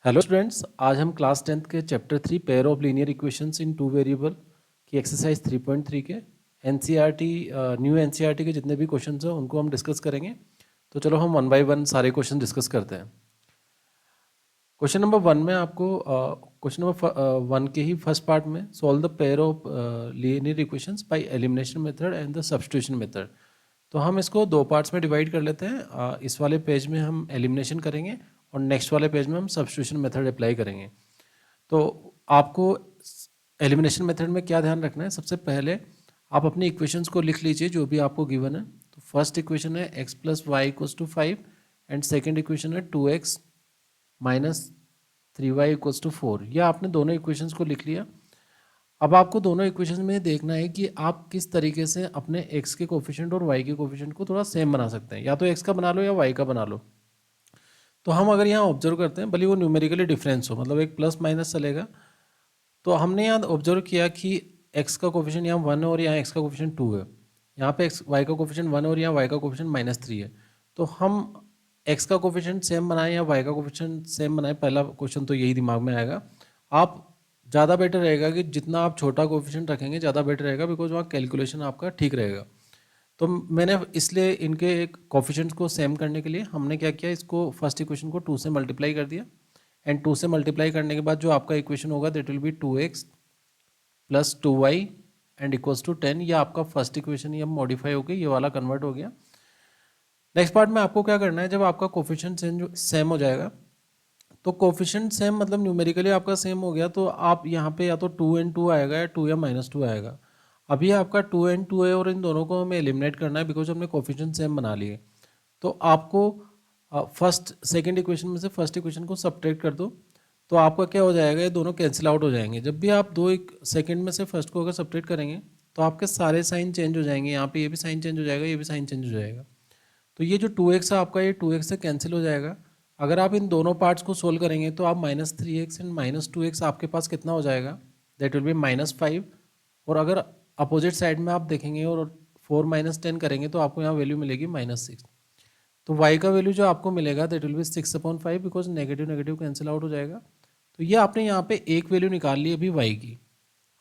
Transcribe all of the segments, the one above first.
Hello students, आज हम class 10th के chapter 3 pair of linear equations in two variable की एक्सरसाइज 3.3 के एनसीईआरटी न्यू एनसीईआरटी के जितने भी क्वेश्चंस हैं उनको हम डिस्कस करेंगे। तो चलो हम वन बाय वन सारे क्वेश्चन डिस्कस करते हैं। क्वेश्चन नंबर 1 में आपको क्वेश्चन नंबर 1 के ही फर्स्ट पार्ट में solve the pair of linear equations bye elimination method and the substitution method. तो हम इसको दो पार्ट्स में डिवाइड कर लेते हैं। इस वाले पेज में हम एलिमिनेशन करेंगे और नेक्स्ट वाले पेज में हम सब्स्टिट्यूशन मेथड अप्लाई करेंगे। तो आपको एलिमिनेशन मेथड में क्या ध्यान रखना है, सबसे पहले आप अपनी इक्वेशंस को लिख लीजिए जो भी आपको गिवन है। तो फर्स्ट इक्वेशन है x plus y equals to 5 and second equation है 2x minus 3y equals to 4। यह आपने दोनों इक्वेशंस को लिख लिया। अब आपको दोनों इक्वेशन में देखना है कि आप किस तरीके से अपने x के कोफिशिएंट और y के कोफिशिएंट को थोड़ा सेम बना सकते हैं। या तो x का बना लो या y का बना लो। तो हम अगर यहाँ ऑब्जर्व करते हैं, भले वो न्यूमेरिकली डिफरेंस हो, मतलब एक प्लस माइनस चलेगा, तो हमने यहाँ ऑब्जर्व किया कि x का कोफिशिएंट यहाँ 1 है और यहाँ x का कोफिशिएंट 2 है। यहाँ पे y का कोफिशिएंट 1 है और यहाँ y का कोफिशिएंट -3 है। तो हम x का कोफिशिएंट सेम बनाएं या y का कोफिशिएंट सेम बनाएं, पहला क्वेश्चन तो यही दिमाग में आएगा। आप ज़्यादा बेटर रहेगा कि जितना आप छोटा कोफिशिएंट रखेंगे ज़्यादा बेटर रहेगा, बिकॉज वहाँ कैलकुलेशन आपका ठीक रहेगा। तो मैंने इसलिए इनके एक कोफिशिएंट्स को सेम करने के लिए हमने क्या किया, इसको फर्स्ट इक्वेशन को 2 से मल्टीप्लाई कर दिया एंड 2 से मल्टीप्लाई करने के बाद जो आपका इक्वेशन होगा that will be 2x plus 2y and equals to 10। ये आपका फर्स्ट इक्वेशन ये मॉडिफाई हो गया, ये वाला कन्वर्ट हो गया। नेक्स्ट पार्ट में आपको क्या करना है, जब आपका कोफिशिएंट सेम हो जाएगा, तो कोफिशिएंट सेम मतलब न्यूमेरिकली आपका सेम हो गया, तो आप यहाँ पे या तो 2 and 2 आएगा या 2 या -2 आएगा। अभी आपका 2 and 2 है और इन दोनों को हमें एलिमिनेट करना है बिकॉज हमने कोफिशिएंट सेम बना लिए। तो आपको फर्स्ट सेकंड इक्वेशन में से फर्स्ट इक्वेशन को सब्ट्रैक्ट कर दो, तो आपका क्या हो जाएगा, ये दोनों कैंसिल आउट हो जाएंगे। जब भी आप दो एक सेकंड में से फर्स्ट को अगर सब्ट्रैक्ट करेंगे तो आपके सारे साइन चेंज हो जाएंगे। यहाँ पे ये भी साइन चेंज हो जाएगा, ये भी साइन चेंज हो जाएगा। तो ये जो 2x है आपका, ये 2x से कैंसिल हो जाएगा। अगर आप इन दोनों पार्ट्स को सोल्व करेंगे तो आप -3x एंड -2x आपके पास कितना हो जाएगा, दैट विल बी -5। और अगर अपोजिट साइड में आप देखेंगे और 4 - 10 करेंगे तो आपको यहाँ वैल्यू मिलेगी -6। तो y का वैल्यू जो आपको मिलेगा that will B 6/5, because negative negative cancel out हो जाएगा। तो ये आपने यहाँ पे एक वैल्यू निकाल ली अभी y की।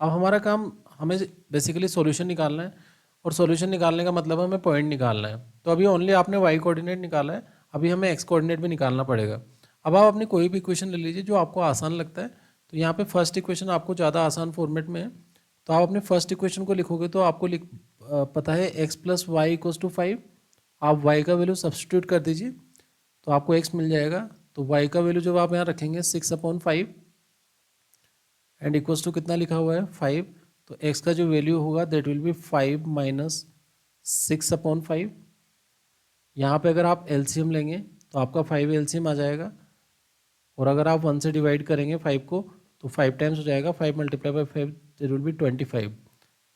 अब हमारा काम, हमें बेसिकली सॉल्यूशन निकालना है, और सॉल्यूशन निकालने का मतलब हमें पॉइंट निकालना है। तो अभी ओनली आपने y कोऑर्डिनेट निकाला है, अभी हमें x कोऑर्डिनेट भी निकालना पड़ेगा। अब आप अपनी कोई भी इक्वेशन ले लीजिए जो आपको आसान लगता है। तो यहाँ पे फर्स्ट इक्वेशन आपको ज़्यादा आसान फॉर्मेट में है, तो आप अपने फर्स्ट इक्वेशन को लिखोगे तो आपको पता है x plus y equals to 5। आप y का वैल्यू सब्सटीट्यूट कर दीजिए तो आपको x मिल जाएगा। तो y का वैल्यू जब आप यहाँ रखेंगे 6/5 एंड इक्वल्स टू कितना लिखा हुआ है 5, तो x का जो वैल्यू होगा दैट विल बी 5 माइनस 6/5। यहाँ पे अगर आप एलसीएम लेंगे तो आपका 5 एलसीएम आ जाएगा, और अगर आप 1 से डिवाइड करेंगे 5 को तो 5 टाइम्स हो जाएगा। 5 multiply by 5 that will B 25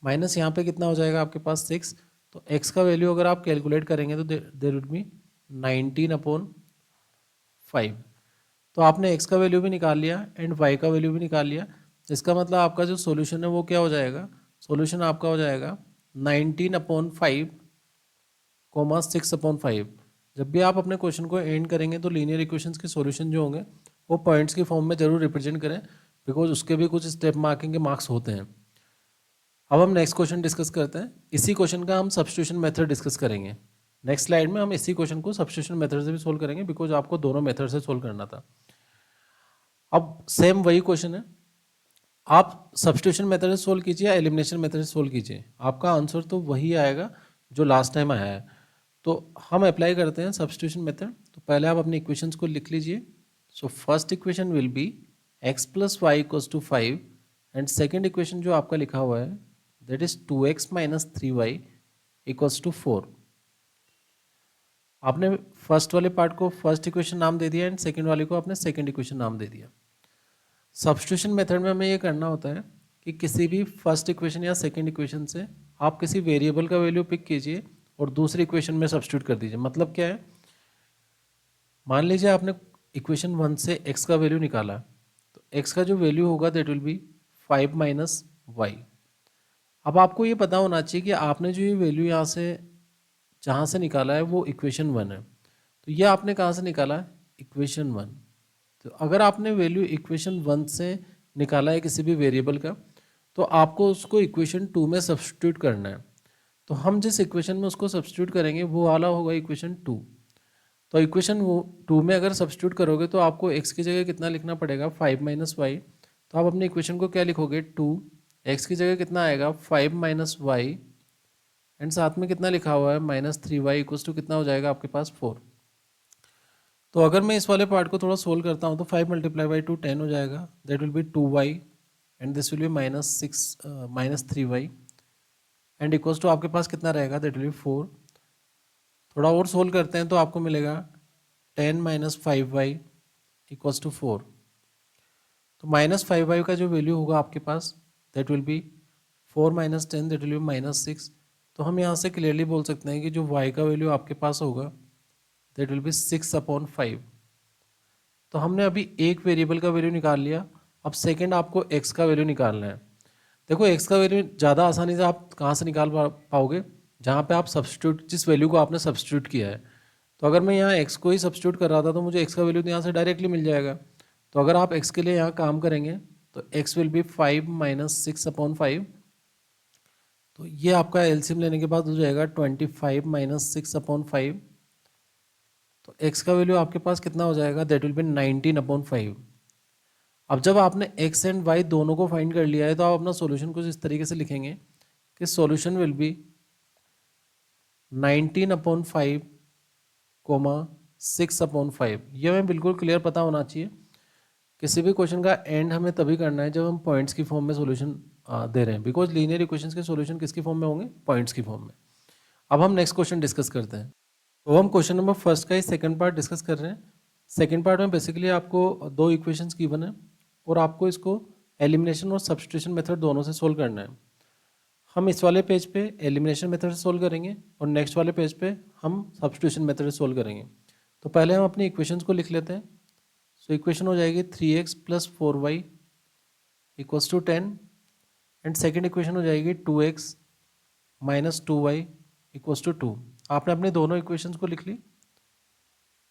minus यहाँ पे कितना हो जाएगा आपके पास 6। तो x का वैल्यू अगर आप कैलकुलेट करेंगे तो देर विल बी 19/5। तो आपने x का वैल्यू भी निकाल लिया एंड y का वैल्यू भी निकाल लिया। इसका मतलब आपका जो सॉल्यूशन है वो क्या हो जाएगा, सॉल्यूशन आपका हो जाएगा 19/5 कोमा 6/5। जब भी आप अपने क्वेश्चन को एंड करेंगे तो लीनियर इक्वेशंस के सॉल्यूशन जो होंगे वो पॉइंट्स की फॉर्म में जरूर रिप्रेजेंट करें, बिकॉज उसके भी कुछ स्टेप मार्किंग के मार्क्स होते हैं। अब हम नेक्स्ट क्वेश्चन डिस्कस करते हैं। इसी क्वेश्चन का हम सब्स्टिट्यूशन मेथड डिस्कस करेंगे। नेक्स्ट स्लाइड में हम इसी क्वेश्चन को सब्स्टिट्यूशन मेथड से भी सोल्व करेंगे, बिकॉज आपको दोनों मेथड से सोल्व करना था। अब सेम वही क्वेश्चन है, आप सब्स्टिट्यूशन मेथड से सोल्व कीजिए या एलिमिनेशन मेथड से सोल्व कीजिए, आपका आंसर तो वही आएगा जो लास्ट टाइम आया है। तो हम अप्लाई करते हैं सब्स्टिट्यूशन मेथड। तो पहले आप अपनी इक्वेशंस को लिख लीजिए। So first equation will be x plus y equals to 5 and second equation जो आपका लिखा हुआ है that is 2x minus 3y equals to 4। आपने फर्स्ट वाले पार्ट को फर्स्ट इक्वेशन नाम दे दिया एंड सेकेंड वाले को आपने सेकेंड इक्वेशन नाम दे दिया। सब्स्टिट्यूशन मेथड में हमें ये करना होता है कि किसी भी फर्स्ट इक्वेशन या सेकेंड इक्वेशन से आप किसी वेरिएबल का वैल्यू पिक कीजिए और दूसरी इक्वेशन में सब्स्टिट्यूट कर दीजिए। मतलब क्या है, मान लीजिए आपने इक्वेशन 1 से x का वैल्यू निकाला, तो x का जो वैल्यू होगा that will be 5 minus y. अब आपको ये पता होना चाहिए कि आपने जो ये वैल्यू यहाँ से जहाँ से निकाला है वो इक्वेशन 1 है। तो ये आपने कहाँ से निकाला है, इक्वेशन 1। तो अगर आपने वैल्यू इक्वेशन 1 से निकाला है किसी भी वेरिएबल का, तो आपको उसको इक्वेशन 2 में सब्स्टिट्यूट करना है। तो हम जिस इक्वेशन में उसको सब्स्टिट्यूट करेंगे वो वाला होगा इक्वेशन 2। तो इक्वेशन वो 2 में अगर सब्स्टिट्यूट करोगे तो आपको x की जगह कितना लिखना पड़ेगा, 5 माइनस वाई। तो आप अपने इक्वेशन को क्या लिखोगे, 2। x की जगह कितना आएगा, 5 माइनस वाई, एंड साथ में कितना लिखा हुआ है, -3y इक्वल्स टू कितना हो जाएगा आपके पास 4। तो अगर मैं इस वाले पार्ट को थोड़ा सोल्व करता हूँ तो 5 मल्टीप्लाई बाई 2 10 हो जाएगा, that will be 2y, and this will be -3y, and equals to आपके पास कितना रहेगा, दैट विल बी 4। थोड़ा और सोल्व करते हैं तो आपको मिलेगा 10 माइनस 5y इक्वल्स टू 4। तो -5y का जो वैल्यू होगा आपके पास, that will be 4 minus 10, that will be -6। तो हम यहाँ से क्लियरली बोल सकते हैं कि जो y का वैल्यू आपके पास होगा, दैट विल बी 6/5। तो हमने अभी एक वेरिएबल का वैल्यू निकाल लिया, अब सेकंड आपको x का वैल्यू निकालना है। देखो x का वैल्यू ज़्यादा आसानी से आप कहाँ से निकाल पाओगे, जहाँ पे आप सब्स्टिट्यूट, जिस वैल्यू को आपने सब्स्टिट्यूट किया है। तो अगर मैं यहाँ x को ही सब्स्टिट्यूट कर रहा था तो मुझे x का वैल्यू तो यहाँ से डायरेक्टली मिल जाएगा। तो अगर आप x के लिए यहाँ काम करेंगे तो x विल बी 5 माइनस 6/5। तो ये आपका एलसीएम लेने के बाद हो जाएगा 25 माइनस 6/5। तो x का वैल्यू आपके पास कितना हो जाएगा, दैट विल बी 19/5। अब जब आपने x एंड y दोनों को फाइंड कर लिया है तो आप अपना सॉल्यूशन कुछ इस तरीके से लिखेंगे कि सॉल्यूशन विल बी 19/5 6/5। ये हमें बिल्कुल क्लियर पता होना चाहिए। किसी भी क्वेश्चन का एंड हमें तभी करना है जब हम पॉइंट्स की फॉर्म में सॉल्यूशन दे रहे हैं, बिकॉज लीनियर इक्वेशंस के सॉल्यूशन किसकी फॉर्म में होंगे, पॉइंट्स की फॉर्म में। अब हम नेक्स्ट क्वेश्चन डिस्कस करते हैं। तो हम क्वेश्चन नंबर फर्स्ट का ही सेकंड पार्ट डिस्कस कर रहे हैं। सेकंड पार्ट में बेसिकली आपको दो इक्वेशंस गिवन है और आपको इसको एलिमिनेशन और सब्स्टिट्यूशन मेथड दोनों से सोल्व करना है। हम इस वाले पेज पे एलिमिनेशन मेथड से सोल्व करेंगे और नेक्स्ट वाले पेज पे हम सब्स्टिट्यूशन मेथड से सोल्व करेंगे। तो पहले हम अपनी इक्वेशंस को लिख लेते हैं। सो इक्वेशन हो जाएगी 3x + 4y equals to 10, and second equation हो जाएगी 2x - 2y इक्वल्स टू 2। आपने अपने दोनों इक्वेशंस को लिख ली।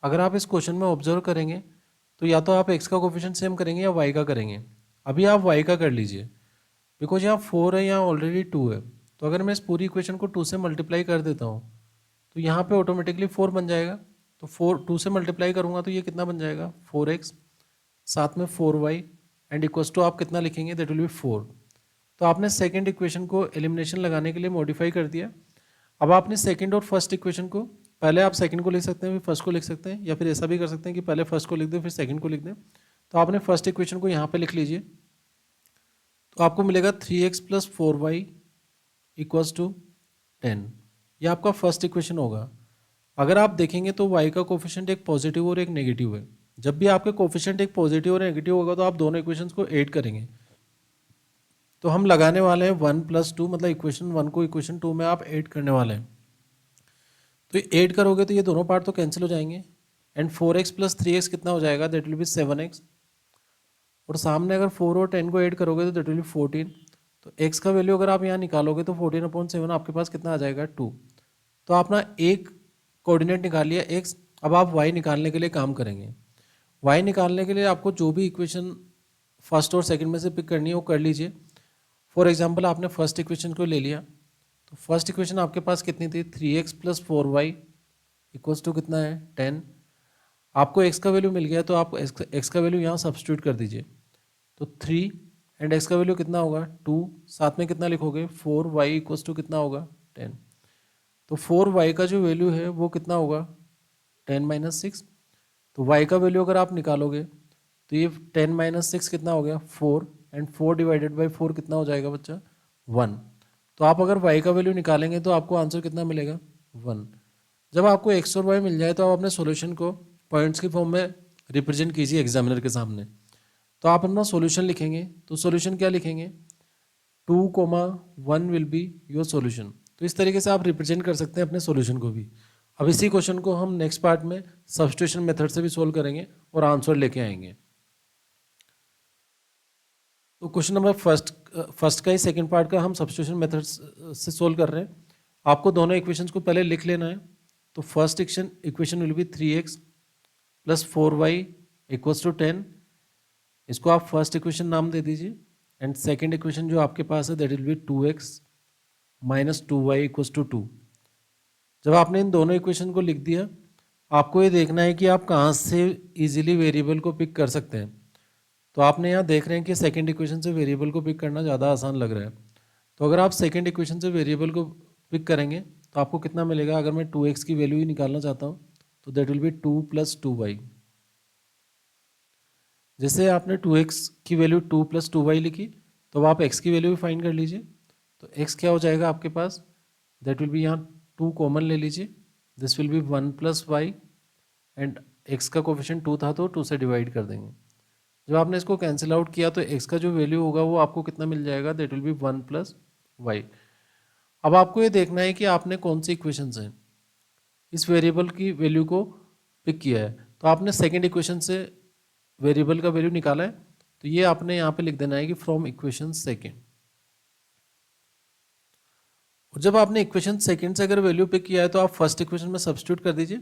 अगर आप इस क्वेश्चन में ऑब्जर्व करेंगे तो या तो आप x का कोफिशिएंट सेम करेंगे या y का करेंगे। अभी आप y का कर लीजिए, बिकॉज यहाँ 4 है, यहाँ ऑलरेडी 2 है। तो अगर मैं इस पूरी इक्वेशन को 2 से मल्टीप्लाई कर देता हूँ तो यहाँ पे ऑटोमेटिकली 4 बन जाएगा। तो 2 से मल्टीप्लाई करूँगा तो ये कितना बन जाएगा, 4x, साथ में 4y, एंड इक्वल्स टू आप कितना लिखेंगे, दैट विल बी 4। तो आपने सेकेंड इक्वेशन को एलिमिनेशन लगाने के लिए मॉडिफाई कर दिया। अब आपने सेकंड और फर्स्ट इक्वेशन को, पहले आप सेकंड को लिख सकते हैं फिर फर्स्ट को लिख सकते हैं, या फिर ऐसा भी कर सकते हैं कि पहले फर्स्ट को लिख दें फिर सेकंड को लिख दें। तो आपने फर्स्ट इक्वेशन को यहाँ पे लिख लीजिए। तो आपको मिलेगा 3x + 4y इक्वल्स टू 10। ये आपका फर्स्ट इक्वेशन होगा। अगर आप देखेंगे तो y का कोफिशिएंट एक पॉजिटिव और एक नेगेटिव है। जब भी आपके कोफिशिएंट एक पॉजिटिव और नेगेटिव होगा तो आप दोनों इक्वेशंस को ऐड करेंगे। तो हम लगाने वाले हैं 1 + 2, मतलब इक्वेशन 1 को इक्वेशन 2 में आप ऐड करने वाले हैं। तो ऐड करोगे तो ये दोनों पार्ट तो कैंसिल हो जाएंगे, एंड 4x + 3x कितना हो जाएगा, दैट विल बी 7x, और सामने अगर 4 और 10 को ऐड करोगे तो दैट विल बी 14। तो x का वैल्यू अगर आप यहाँ निकालोगे तो 14/7 आपके पास कितना आ जाएगा, 2। तो आपने एक कोऑर्डिनेट निकाल लिया x। अब आप y निकालने के लिए काम करेंगे। y निकालने के लिए आपको जो भी इक्वेशन फर्स्ट और सेकंड में से पिक करनी है वो कर लीजिए। फॉर एग्जांपल आपने फर्स्ट इक्वेशन को ले लिया, तो फर्स्ट इक्वेशन आपके पास कितनी थी, 3x + 4y इक्वल्स टू कितना है, 10। आपको x का वैल्यू मिल गया तो आप x का वैल्यू यहाँ सब्स्टिट्यूट कर दीजिए। तो 3 एंड x का वैल्यू कितना होगा, 2, साथ में कितना लिखोगे, 4y इक्वल्स टू कितना होगा, 10। तो 4y का जो वैल्यू है वो कितना होगा, 10 - 6। तो y का वैल्यू अगर आप निकालोगे तो ये 10 - 6 कितना हो गया, 4, एंड 4 डिवाइडेड बाई 4 कितना हो जाएगा बच्चा, 1। तो आप अगर y का वैल्यू निकालेंगे तो आपको आंसर कितना मिलेगा, 1। जब आपको x और y मिल जाए तो आप अपने सॉल्यूशन को पॉइंट्स की फॉर्म में रिप्रेजेंट कीजिए एग्जामिनर के सामने। तो आप अपना सॉल्यूशन लिखेंगे, तो सॉल्यूशन क्या लिखेंगे, 2, 1 विल बी योर सॉल्यूशन। तो इस तरीके से आप रिप्रेजेंट कर सकते हैं अपने सॉल्यूशन को भी। अब इसी क्वेश्चन को हम नेक्स्ट पार्ट में सब्स्टिट्यूशन मेथड से भी सोल्व करेंगे और आंसर लेके आएंगे। तो क्वेश्चन नंबर फर्स्ट का ही सेकंड पार्ट का हम सब्स्टिट्यूशन मेथड से सोल्व कर रहे हैं। आपको दोनों इक्वेशंस को पहले लिख लेना है। तो first equation will be 3x + 4y equals to 10, इसको आप फर्स्ट इक्वेशन नाम दे दीजिए एंड सेकेंड इक्वेशन जो आपके पास है that will be 2x minus 2y equals to 2। जब आपने इन दोनों इक्वेशन को लिख दिया, आपको ये देखना है कि आप कहाँ से इजीली वेरिएबल को पिक कर सकते हैं। तो आपने यहाँ देख रहे हैं कि सेकंड इक्वेशन से वेरिएबल को पिक करना ज़्यादा आसान लग रहा है। तो अगर आप सेकंड इक्वेशन से वेरिएबल को पिक करेंगे तो आपको कितना मिलेगा? अगर मैं 2x की वैल्यू ही निकालना चाहता हूँ तो that will be 2 plus 2y। जैसे आपने 2x की वैल्यू 2 प्लस 2y लिखी तो अब आप x की वैल्यू भी फाइंड कर लीजिए। तो x क्या हो जाएगा आपके पास? दैट विल बी, यहाँ 2 कॉमन ले लीजिए, this will be 1 plus y and x का कोफिशिएंट 2 था तो 2 से डिवाइड कर देंगे। जब आपने इसको कैंसिल आउट किया तो x का जो वैल्यू होगा वो आपको कितना मिल जाएगा? That will be 1 plus y. अब आपको ये देखना है कि आपने कौन सी इक्वेशन से इस वेरिएबल की वैल्यू को पिक किया है। तो आपने सेकेंड इक्वेशन से वेरिएबल का वैल्यू निकाला है तो ये आपने यहाँ पे लिख देना है कि फ्रॉम इक्वेशन सेकेंड। और जब आपने इक्वेशन सेकेंड से अगर वैल्यू पिक किया है तो आप फर्स्ट इक्वेशन में सब्स्टिट्यूट कर दीजिए।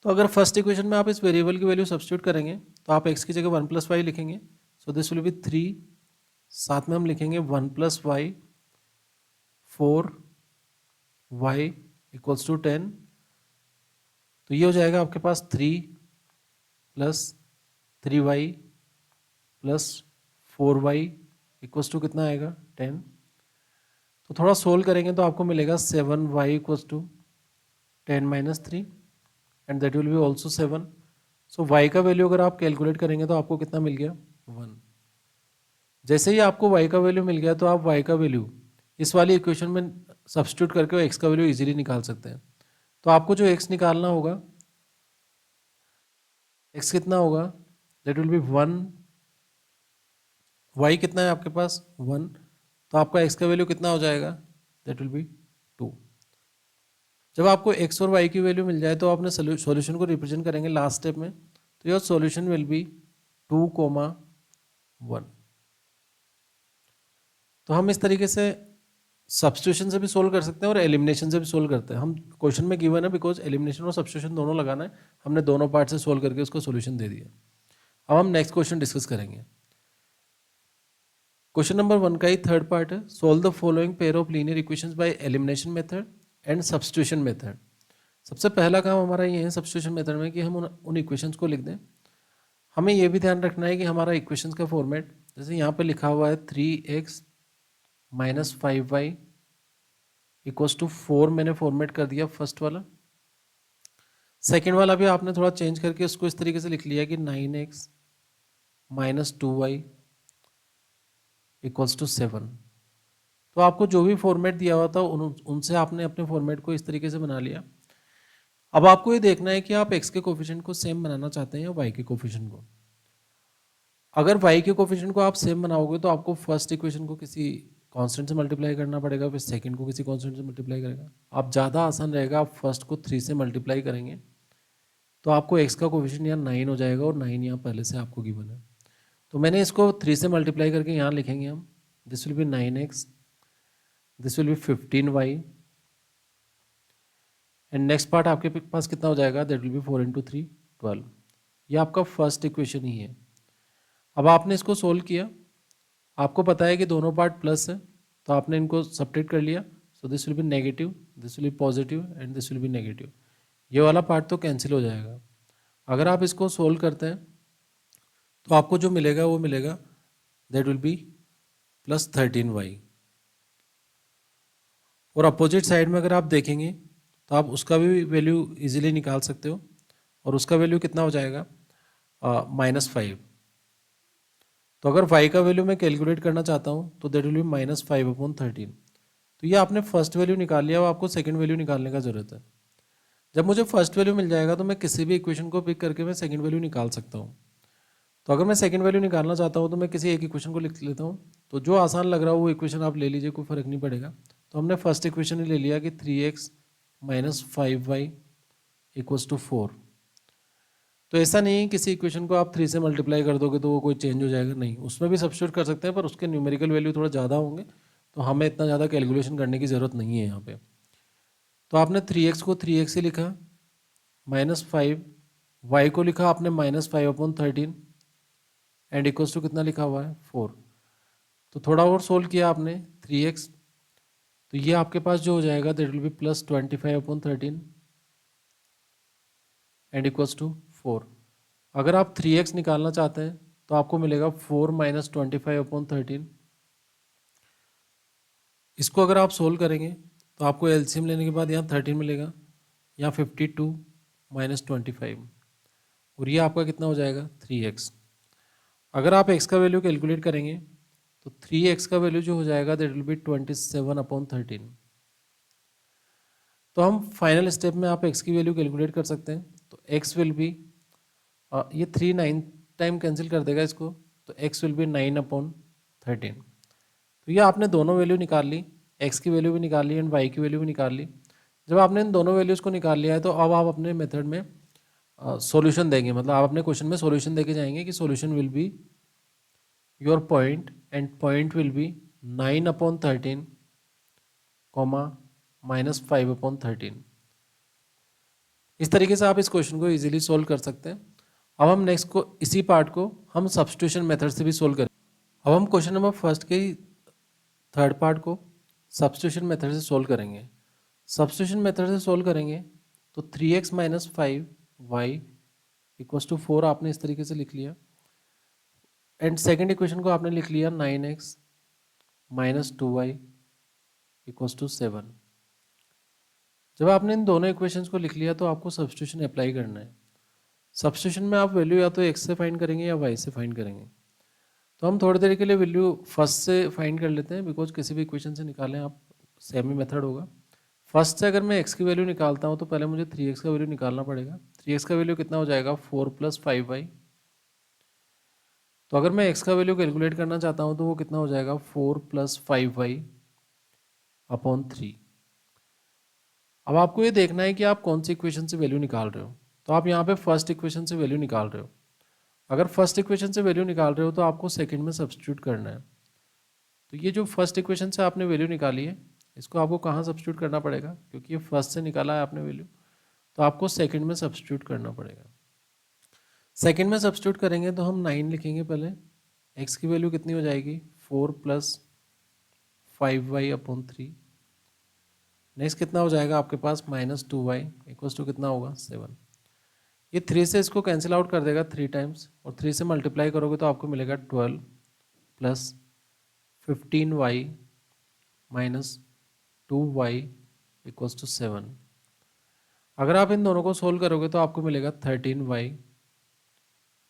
तो अगर फर्स्ट इक्वेशन में आप इस वेरिएबल की वैल्यू सब्स्टिट्यूट करेंगे तो आप x की जगह 1 प्लस वाई लिखेंगे, सो दिस विल बी 3, साथ में हम लिखेंगे 1 plus y 4 y equals to 10। तो ये हो जाएगा आपके पास 3 plus 3y plus 4y equals to कितना आएगा? 10। तो थोड़ा सोल्व करेंगे तो आपको मिलेगा 7y equals to 10 minus 3 and that will be also 7। So y का वैल्यू अगर आप कैलकुलेट करेंगे तो आपको कितना मिल गया? 1। जैसे ही आपको y का वैल्यू मिल गया तो आप y का वैल्यू इस वाली इक्वेशन में सब्स्टिट्यूट करके x का वैल्यू इजीली निकाल सकते हैं। तो आपको जो x निकालना होगा, x कितना होगा? दैट विल बी 1, y कितना है आपके पास? 1, तो आपका x का वैल्यू कितना हो जाएगा? That will be 2। जब आपको x और y की वैल्यू मिल जाए तो आपने सॉल्यूशन को रिप्रेजेंट करेंगे लास्ट स्टेप में, तो योर सॉल्यूशन विल बी 2,1। तो हम इस तरीके से सब्स्टिट्यूशन से भी सोल्व कर सकते हैं और एलिमिनेशन से भी सोल्व करते हैं। हम क्वेश्चन में गिवन है बिकॉज एलिमिनेशन और सब्स्टिट्यूशन दोनों लगाना है, हमने दोनों पार्ट से सोल्व करके उसको सॉल्यूशन दे दिया। अब हम नेक्स्ट क्वेश्चन डिस्कस करेंगे। क्वेश्चन नंबर 1 का ही थर्ड पार्ट है, solve the following pair of linear equations bye elimination method and substitution method. सबसे पहला काम हमारा ये है सब्स्टिट्यूशन मेथड में कि हम उन इक्वेशंस को लिख दें। हमें ये भी ध्यान रखना है कि हमारा इक्वेशंस का फॉर्मेट, जैसे यहाँ पे लिखा हुआ है 3x minus 5y equals to 4, मैंने फॉर्मेट कर दिया फर्स्ट वाला। सेकेंड वाला भी आपने थोड़ा चेंज करके उसको इस तरीके से लिख लिया कि 9x minus 2y equals to 7। तो आपको जो भी फॉर्मेट दिया हुआ था उनसे आपने अपने फॉर्मेट को इस तरीके से बना लिया। अब आपको ये देखना है कि आप x के कोफिशिएंट को सेम बनाना चाहते हैं या y के कोफिशिएंट को। अगर y के कोफिशिएंट को आप सेम बनाओगे तो आपको फर्स्ट इक्वेशन को किसी कांस्टेंट से मल्टीप्लाई करना पड़ेगा, फिर सेकंड को किसी कांस्टेंट से मल्टीप्लाई करेगा। आप ज़्यादा आसान रहेगा, आप फर्स्ट को 3 से मल्टीप्लाई करेंगे तो आपको x का कोफिशिएंट यहाँ 9 हो जाएगा और 9 यहाँ पहले से आपको गिवन है। तो मैंने इसको 3 से मल्टीप्लाई करके यहाँ लिखेंगे हम, this will B 9x, this will B 15y and next part आपके पास कितना हो जाएगा? That will be 4 into 3 12। ये आपका फर्स्ट इक्वेशन ही है। अब आपने इसको सोल्व किया, आपको पता है कि दोनों पार्ट प्लस है तो आपने इनको सब्ट्रैक्ट कर लिया, सो this will B negative, this will B positive and this will B negative. ये वाला पार्ट तो कैंसिल हो जाएगा। अगर आप इसको सोल्व करते हैं तो आपको जो मिलेगा वो मिलेगा that will B plus 13y। और अपोजिट साइड में अगर आप देखेंगे तो आप उसका भी वैल्यू इजीली निकाल सकते हो और उसका वैल्यू कितना हो जाएगा? -5। तो अगर y का वैल्यू मैं कैलकुलेट करना चाहता हूँ तो दैट विल बी -5/13। तो ये आपने फर्स्ट वैल्यू निकाल लिया, अब आपको सेकंड वैल्यू निकालने का ज़रूरत है। जब मुझे फर्स्ट वैल्यू मिल जाएगा तो मैं किसी भी इक्वेशन को पिक करके मैं सेकंड वैल्यू निकाल सकता हूँ। तो अगर मैं सेकंड वैल्यू निकालना चाहता हूँ तो मैं किसी एक इक्वेशन को लिख लेता हूँ, तो जो आसान लग रहा हो वो इक्वेशन आप ले लीजिए, कोई फर्क नहीं पड़ेगा। तो हमने फर्स्ट इक्वेशन ही ले लिया कि 3x minus 5y equals to 4। तो ऐसा नहीं किसी इक्वेशन को आप 3 से मल्टीप्लाई कर दोगे तो वो कोई चेंज हो जाएगा, नहीं, उसमें भी सब्स्टिट्यूट कर सकते हैं पर उसके न्यूमेरिकल वैल्यू थोड़ा ज़्यादा होंगे तो हमें इतना ज़्यादा कैलकुलेशन करने की ज़रूरत नहीं है यहाँ पे। तो आपने 3x को 3x ही लिखा, -5 y को लिखा आपने -5/13 एंड इक्वल्स टू कितना लिखा हुआ है 4। तो थोड़ा और सोल्व किया आपने 3x, तो ये आपके पास जो हो जाएगा that will be +25/13 and equals to 4। अगर आप 3x निकालना चाहते हैं तो आपको मिलेगा 4 - 25/13। इसको अगर आप सोल्व करेंगे तो आपको एलसीएम लेने के बाद यहाँ 13 मिलेगा, यहाँ 52 - 25, और ये आपका कितना हो जाएगा 3x। अगर आप x का वैल्यू कैलकुलेट करेंगे तो 3x का वैल्यू जो हो जाएगा दैट विल बी 27/13। तो हम फाइनल स्टेप में आप x की वैल्यू कैलकुलेट कर सकते हैं। तो x विल बी, ये 3 9 टाइम कैंसिल कर देगा इसको, तो x विल बी 9/13। तो ये आपने दोनों वैल्यू निकाल ली, x की वैल्यू भी निकाल ली एंड y की वैल्यू भी निकाल ली। जब आपने इन दोनों वैल्यूज़ को निकाल लिया है तो अब आप अपने मेथड में सॉल्यूशन देंगे, मतलब आप अपने क्वेश्चन में सॉल्यूशन देके जाएंगे कि solution will be your point and point will be 9/13, -5/13। इस तरीके से आप इस क्वेश्चन को इजीली सोल्व कर सकते हैं। अब हम नेक्स्ट को इसी पार्ट को हम सब्स्टिट्यूशन मेथड से भी सोल्व करें। अब हम क्वेश्चन नंबर फर्स्ट के ही थर्ड पार्ट को सब्स्टिट्यूशन मेथड से सोल्व करेंगे। सब्स्टिट्यूशन मेथड से सोल्व करेंगे तो 3x - 5y = 4 आपने इस तरीके से लिख लिया, एंड सेकेंड इक्वेशन को आपने लिख लिया 9x - 2y = 7। जब आपने इन दोनों इक्वेशंस को लिख लिया तो आपको सब्स्टिट्यूशन अप्लाई करना है। सब्स्टिट्यूशन में आप वैल्यू या तो x से फाइंड करेंगे या y से फाइंड करेंगे। तो हम थोड़ी देर के लिए वैल्यू फर्स्ट से फाइंड कर लेते हैं, बिकॉज किसी भी इक्वेशन से निकालें आप सेम ही मेथड होगा। फर्स्ट से अगर मैं x की वैल्यू निकालता हूँ तो पहले मुझे 3x का वैल्यू निकालना पड़ेगा। 3x का वैल्यू कितना हो जाएगा 4 + 5y। तो अगर मैं x का वैल्यू कैलकुलेट करना चाहता हूँ तो वो कितना हो जाएगा 4 + 5y/3। अब आपको ये देखना है कि आप कौन सी इक्वेशन से वैल्यू निकाल रहे हो। तो आप यहाँ पे फर्स्ट इक्वेशन से वैल्यू निकाल रहे हो। अगर फर्स्ट इक्वेशन से वैल्यू निकाल रहे हो तो आपको सेकंड में सब्स्टिट्यूट करना है। तो ये जो फर्स्ट इक्वेशन से आपने वैल्यू निकाली है इसको आपको कहाँ सब्स्टिट्यूट करना पड़ेगा, क्योंकि ये फर्स्ट से निकाला है आपने वैल्यू, तो आपको सेकंड में सब्स्टिट्यूट करना पड़ेगा। सेकंड में सब्स्टिट्यूट करेंगे तो हम 9 लिखेंगे पहले। x की वैल्यू कितनी हो जाएगी 4 + 5y/3। नेक्स्ट कितना हो जाएगा आपके पास -2y = कितना होगा 7। ये 3 से इसको कैंसिल आउट कर देगा 3 टाइम्स, और 3 से मल्टीप्लाई करोगे तो आपको मिलेगा 12 + 15y - 2y = 7। अगर आप इन दोनों को सोल्व करोगे तो आपको मिलेगा 13y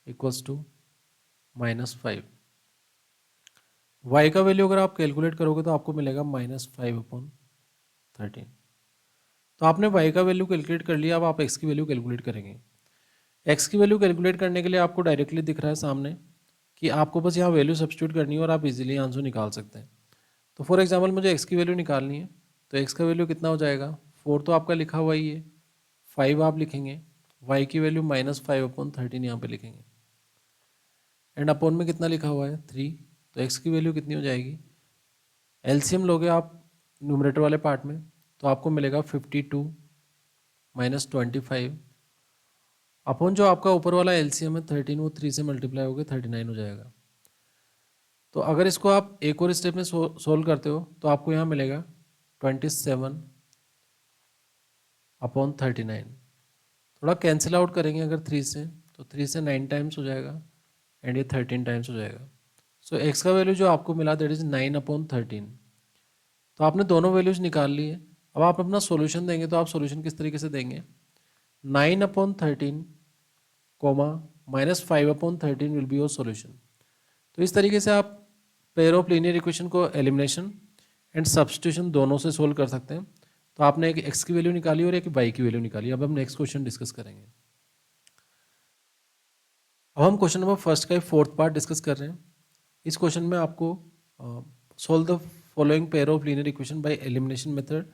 = -5। y का वैल्यू अगर आप कैलकुलेट करोगे तो आपको मिलेगा -5/13। तो आपने y का वैल्यू कैलकुलेट कर लिया। अब आप x की वैल्यू कैलकुलेट करेंगे। x की वैल्यू कैलकुलेट करने के लिए आपको डायरेक्टली दिख रहा है सामने कि आपको बस यहाँ वैल्यू सब्स्टिट्यूट करनी है और आप इजीली आंसर निकाल सकते हैं। तो फॉर एग्जांपल मुझे x की वैल्यू निकालनी है, तो x का वैल्यू कितना हो जाएगा 4 तो आपका लिखा हुआ ही है, 5 आप लिखेंगे, y की वैल्यू -5/13 यहाँ पे लिखेंगे, एंड अपॉन में कितना लिखा हुआ है 3। तो x की वैल्यू कितनी हो जाएगी, एलसीएम लोगे आप न्यूमरेटर वाले पार्ट में तो आपको मिलेगा 52 - 25 अपॉन जो आपका ऊपर वाला एलसीएम है 13, वो 3 से मल्टीप्लाई होकर 39 हो जाएगा। तो अगर इसको आप एक और स्टेप में सोल्व करते हो तो आपको यहाँ मिलेगा 27/39। थोड़ा कैंसिल आउट करेंगे अगर 3 से, तो 3 से 9 टाइम्स हो जाएगा एंड ये 13 टाइम्स हो जाएगा। सो x का वैल्यू जो आपको मिला दैट इज 9/13। तो आपने दोनों वैल्यूज निकाल ली है। अब आप अपना सॉल्यूशन देंगे तो आप सॉल्यूशन किस तरीके से देंगे, 9/13, -5/13 विल बी योर सॉल्यूशन। तो इस तरीके से आप पेयर ऑफ लीनियर इक्वेशन को एलिमिनेशन एंड सब्स्टिट्यूशन दोनों से सोल्व कर सकते हैं। तो आपने एक x की वैल्यू निकाली और एक y की वैल्यू निकाली। अब हम नेक्स्ट क्वेश्चन डिस्कस करेंगे। अब हम क्वेश्चन नंबर फर्स्ट का फोर्थ पार्ट डिस्कस कर रहे हैं। इस क्वेश्चन में आपको solve the following pair of linear equation by elimination method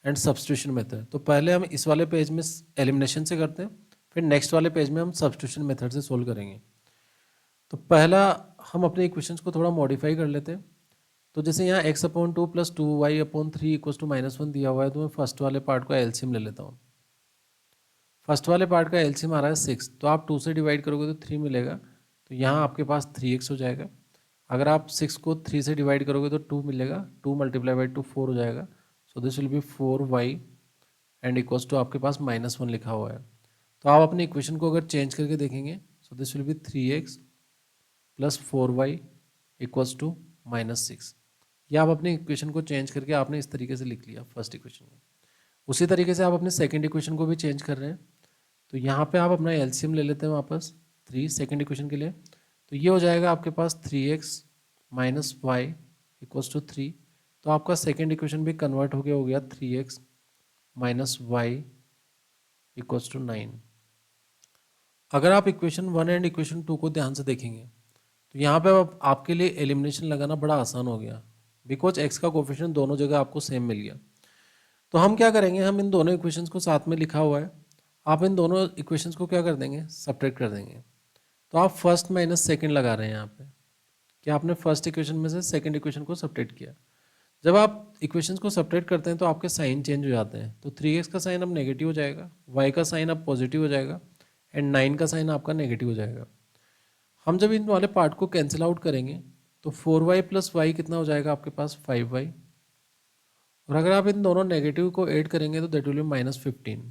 and substitution method. तो पहले हम इस वाले पेज में एलिमिनेशन से करते हैं, फिर नेक्स्ट वाले पेज में हम सब्स्टिट्यूशन मेथड से सोल्व करेंगे। तो पहला हम अपने इक्वेशंस को थोड़ा मॉडिफाई कर लेते हैं। तो जैसे यहाँ x/2 + 2y/3 = -1 दिया हुआ है, तो मैं फर्स्ट वाले पार्ट को एलसीएम ले लेता हूँ। फर्स्ट वाले पार्ट का एलसीएम आ रहा है 6, तो आप 2 से डिवाइड करोगे तो 3 मिलेगा, तो यहाँ आपके पास 3x हो जाएगा। अगर आप 6 को 3 से डिवाइड करोगे तो 2 मिलेगा, 2 मल्टीप्लाई बाई 2 4 हो जाएगा। So this will be 4y and equals to आपके पास -1 लिखा हुआ है। तो आप अपने इक्वेशन को अगर चेंज करके देखेंगे, so this will be 3x plus 4y equals to -6। या आप अपने इक्वेशन को चेंज करके आपने इस तरीके से लिख लिया फर्स्ट इक्वेशन को। उसी तरीके से आप अपने सेकंड इक्वेशन को भी चेंज कर रहे हैं, तो यहाँ पे आप अपना एलसीएम ले लेते हैं वापस 3 सेकंड इक्वेशन के लिए, तो ये हो जाएगा आपके पास 3x minus y equals to 3। तो आपका सेकंड इक्वेशन भी कन्वर्ट हो गया 3x minus y equals to 9। अगर आप इक्वेशन 1 एंड इक्वेशन 2 को ध्यान से देखेंगे तो यहाँ पे अब आपके लिए एलिमिनेशन लगाना बड़ा आसान हो गया, बिकॉज x का कोफिशिएंट दोनों जगह आपको सेम मिल गया। तो हम क्या करेंगे, हम इन दोनों इक्वेशंस को साथ में लिखा हुआ है, आप इन दोनों इक्वेशंस को क्या कर देंगे, सब्ट्रैक्ट कर देंगे। तो आप फर्स्ट माइनस सेकंड लगा रहे हैं यहाँ पे, कि आपने फर्स्ट इक्वेशन में से सेकंड इक्वेशन को सब्ट्रैक्ट किया। जब आप इक्वेशंस को सब्ट्रैक्ट करते हैं तो आपके साइन चेंज हो जाते हैं, तो 3x का साइन अब नेगेटिव हो जाएगा, y का साइन अब पॉजिटिव हो जाएगा एंड 9 का साइन आपका नेगेटिव हो जाएगा। हम जब इन वाले पार्ट को कैंसिल आउट करेंगे तो 4y प्लस वाई कितना हो जाएगा आपके पास 5y, और अगर आप इन दोनों नेगेटिव को ऐड करेंगे तो दैट विल बी -15।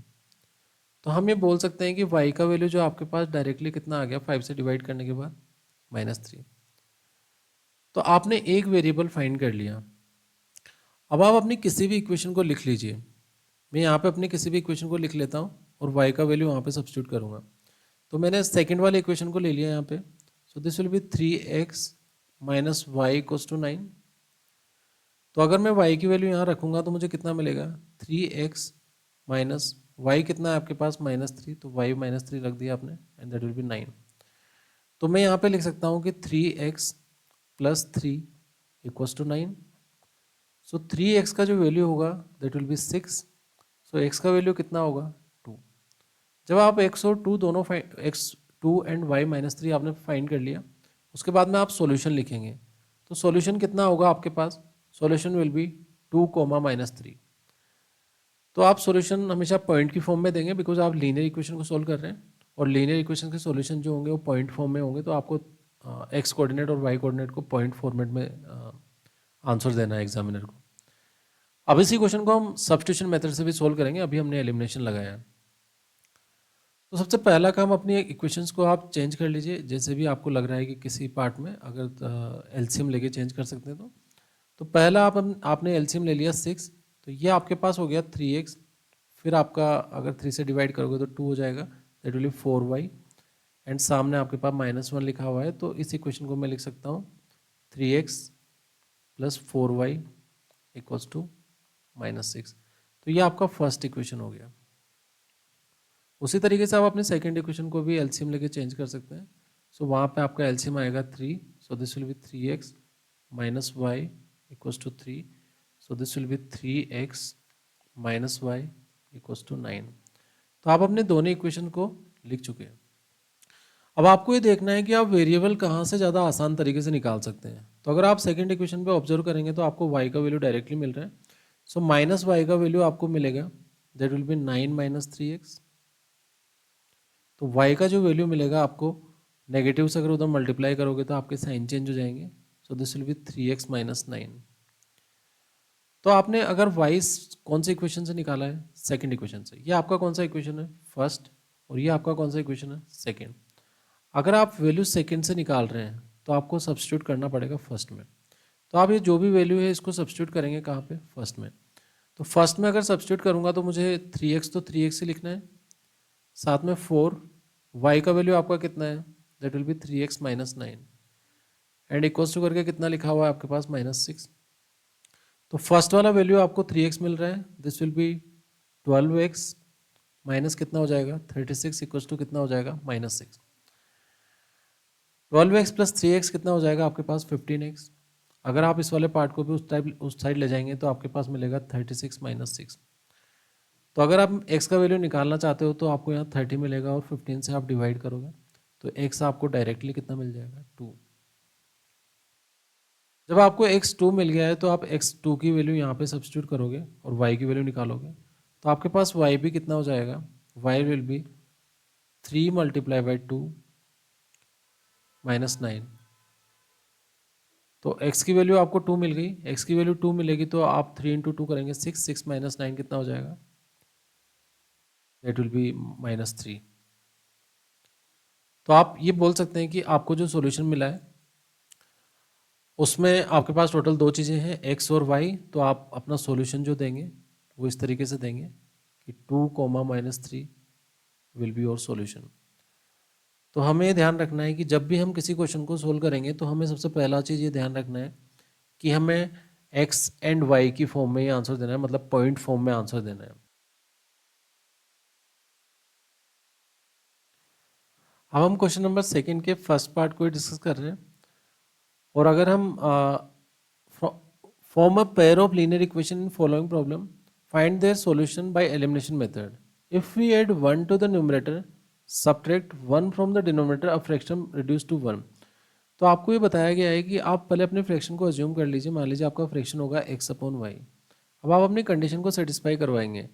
तो हम ये बोल सकते हैं कि y का वैल्यू जो आपके पास डायरेक्टली कितना आ गया 5 से डिवाइड करने के बाद -3। तो आपने एक वेरिएबल फाइंड कर लिया। अब आप अपनी किसी भी इक्वेशन को लिख लीजिए। मैं यहाँ पे अपनी किसी भी इक्वेशन को लिख लेता हूँ और y का वैल्यू वहाँ पे सब्स्टिट्यूट करूँगा। तो मैंने सेकंड वाले इक्वेशन को ले लिया यहाँ पे, so this will be 3x minus y equals to 9। तो अगर मैं y की वैल्यू यहाँ रखूँगा तो मुझे कितना मिलेगा, 3x माइनस वाई कितना है आपके पास -3, तो y -3 रख दिया आपने एंड दैट विल बी 9। तो मैं यहाँ पे लिख सकता हूँ कि 3x plus 3 equals to 9। So 3x का जो वैल्यू होगा that will be 6। So x का वैल्यू कितना होगा 2। जब आप x और 2 दोनों x2 एंड y -3 आपने फाइंड कर लिया, उसके बाद में आप सॉल्यूशन लिखेंगे। तो सॉल्यूशन कितना होगा आपके पास, सॉल्यूशन विल बी 2, -3। तो आप सॉल्यूशन हमेशा पॉइंट की फॉर्म में देंगे, बिकॉज आप लीनियर इक्वेशन को सोल्व कर रहे हैं और लीनियर इक्वेशन के सॉल्यूशन जो होंगे वो पॉइंट फॉर्म में होंगे। तो आपको एक्स कोऑर्डिनेट और वाई कोऑर्डिनेट को पॉइंट फॉर्मेट में आंसर देना है एग्जामिनर को। अब इसी क्वेश्चन को हम सब्स्टिट्यूशन मेथड से भी सोल्व करेंगे, अभी हमने एलिमिनेशन लगाया है। तो सबसे पहला काम, अपनी इक्वेशंस को आप चेंज कर लीजिए, जैसे भी आपको लग रहा है कि किसी पार्ट में अगर एलसीएम लेके चेंज कर सकते हैं। तो पहला आपने एलसीएम ले लिया 6, तो ये आपके पास हो गया 3x, फिर आपका अगर 3 से डिवाइड करोगे तो 2 हो जाएगा, that will be 4y and सामने आपके पास -1 लिखा हुआ है। तो इस इक्वेशन को मैं लिख सकता हूँ 3x plus 4y equals to -6। तो ये आपका फर्स्ट इक्वेशन हो गया। उसी तरीके से आप अपने सेकेंड इक्वेशन को भी एलसीएम लेके चेंज कर सकते हैं। सो वहाँ पे आपका एलसीएम आएगा 3, so this will be 3x minus y equals to 3, so this will be 3x minus y equals to 9। तो आप अपने दोनों इक्वेशन को लिख चुके हैं। अब आपको ये देखना है कि आप वेरिएबल कहाँ से ज़्यादा आसान तरीके से निकाल सकते हैं। तो अगर आप सेकंड इक्वेशन पे ऑब्जर्व करेंगे तो आपको y का वैल्यू डायरेक्टली मिल रहा है। सो माइनस वाई का वैल्यू आपको मिलेगा, that will B 9 minus 3x। तो y का जो वैल्यू मिलेगा आपको, नेगेटिव से अगर उधर मल्टीप्लाई करोगे तो आपके साइन चेंज हो जाएंगे। सो this will be 3x minus 9। तो आपने अगर y कौन से इक्वेशन से निकाला है, सेकंड इक्वेशन से। ये आपका कौन सा इक्वेशन है, फर्स्ट, और ये आपका कौन सा इक्वेशन है, सेकंड। अगर आप वैल्यू सेकंड से निकाल रहे हैं तो आपको सब्स्टिट्यूट करना पड़ेगा फर्स्ट में। तो आप ये जो भी वैल्यू है इसको सब्स्टिट्यूट करेंगे कहाँ पे, फर्स्ट में। तो फर्स्ट में अगर सब्स्टिट्यूट करूँगा तो मुझे 3x तो 3x ही लिखना है, साथ में 4, y का वैल्यू आपका कितना है, that will be 3x minus 9 and equals to करके कितना लिखा हुआ है आपके पास -6। तो फर्स्ट वाला वैल्यू आपको 3x मिल रहा है, this will B 12x minus कितना हो जाएगा 36 इक्वल्स टू कितना हो जाएगा -6। 12x प्लस 3x कितना हो जाएगा आपके पास 15x। अगर आप इस वाले पार्ट को भी उस साइड ले जाएंगे तो आपके पास मिलेगा 36 माइनस 6। तो अगर आप x का वैल्यू निकालना चाहते हो तो आपको यहाँ 30 मिलेगा और 15 से आप डिवाइड करोगे तो x आपको डायरेक्टली कितना मिल जाएगा 2। जब आपको x2 मिल गया है तो आप x2 की वैल्यू यहाँ पे सब्स्टिट्यूट करोगे और y की वैल्यू निकालोगे, तो आपके पास y भी कितना हो जाएगा, y will be 3 multiplied by 2 minus 9। तो x की वैल्यू आपको 2 मिल गई, x की वैल्यू 2 मिलेगी तो आप 3 इंटू 2 करेंगे 6, 6 माइनस 9 कितना हो जाएगा? That will B -3। तो आप ये बोल सकते हैं कि आपको जो सॉल्यूशन मिला है उसमें आपके पास टोटल दो चीज़ें हैं, x और y। तो आप अपना सॉल्यूशन जो देंगे वो इस तरीके से देंगे कि 2 comma -3 will be your solution. तो हमें ध्यान रखना है कि जब भी हम किसी क्वेश्चन को सोल्व करेंगे तो हमें सबसे पहला चीज़ ये ध्यान रखना है कि हमें एक्स एंड वाई की फॉर्म में ही आंसर देना है, मतलब पॉइंट फॉर्म में आंसर देना है। अब हम क्वेश्चन नंबर सेकंड के फर्स्ट पार्ट को डिस्कस कर रहे हैं। और अगर हम form a pair of linear equation in following problem, find their solution by elimination method. If we add 1 to the numerator, subtract 1 from the denominator, a fraction reduce to 1। तो आपको ये बताया गया है कि आप पहले अपने फ्रैक्शन को अज्यूम कर लीजिए। मान लीजिए आपका फ्रैक्शन होगा x अपॉन वाई। अब आप अपनी कंडीशन को सेटिस्फाई करवाएंगे।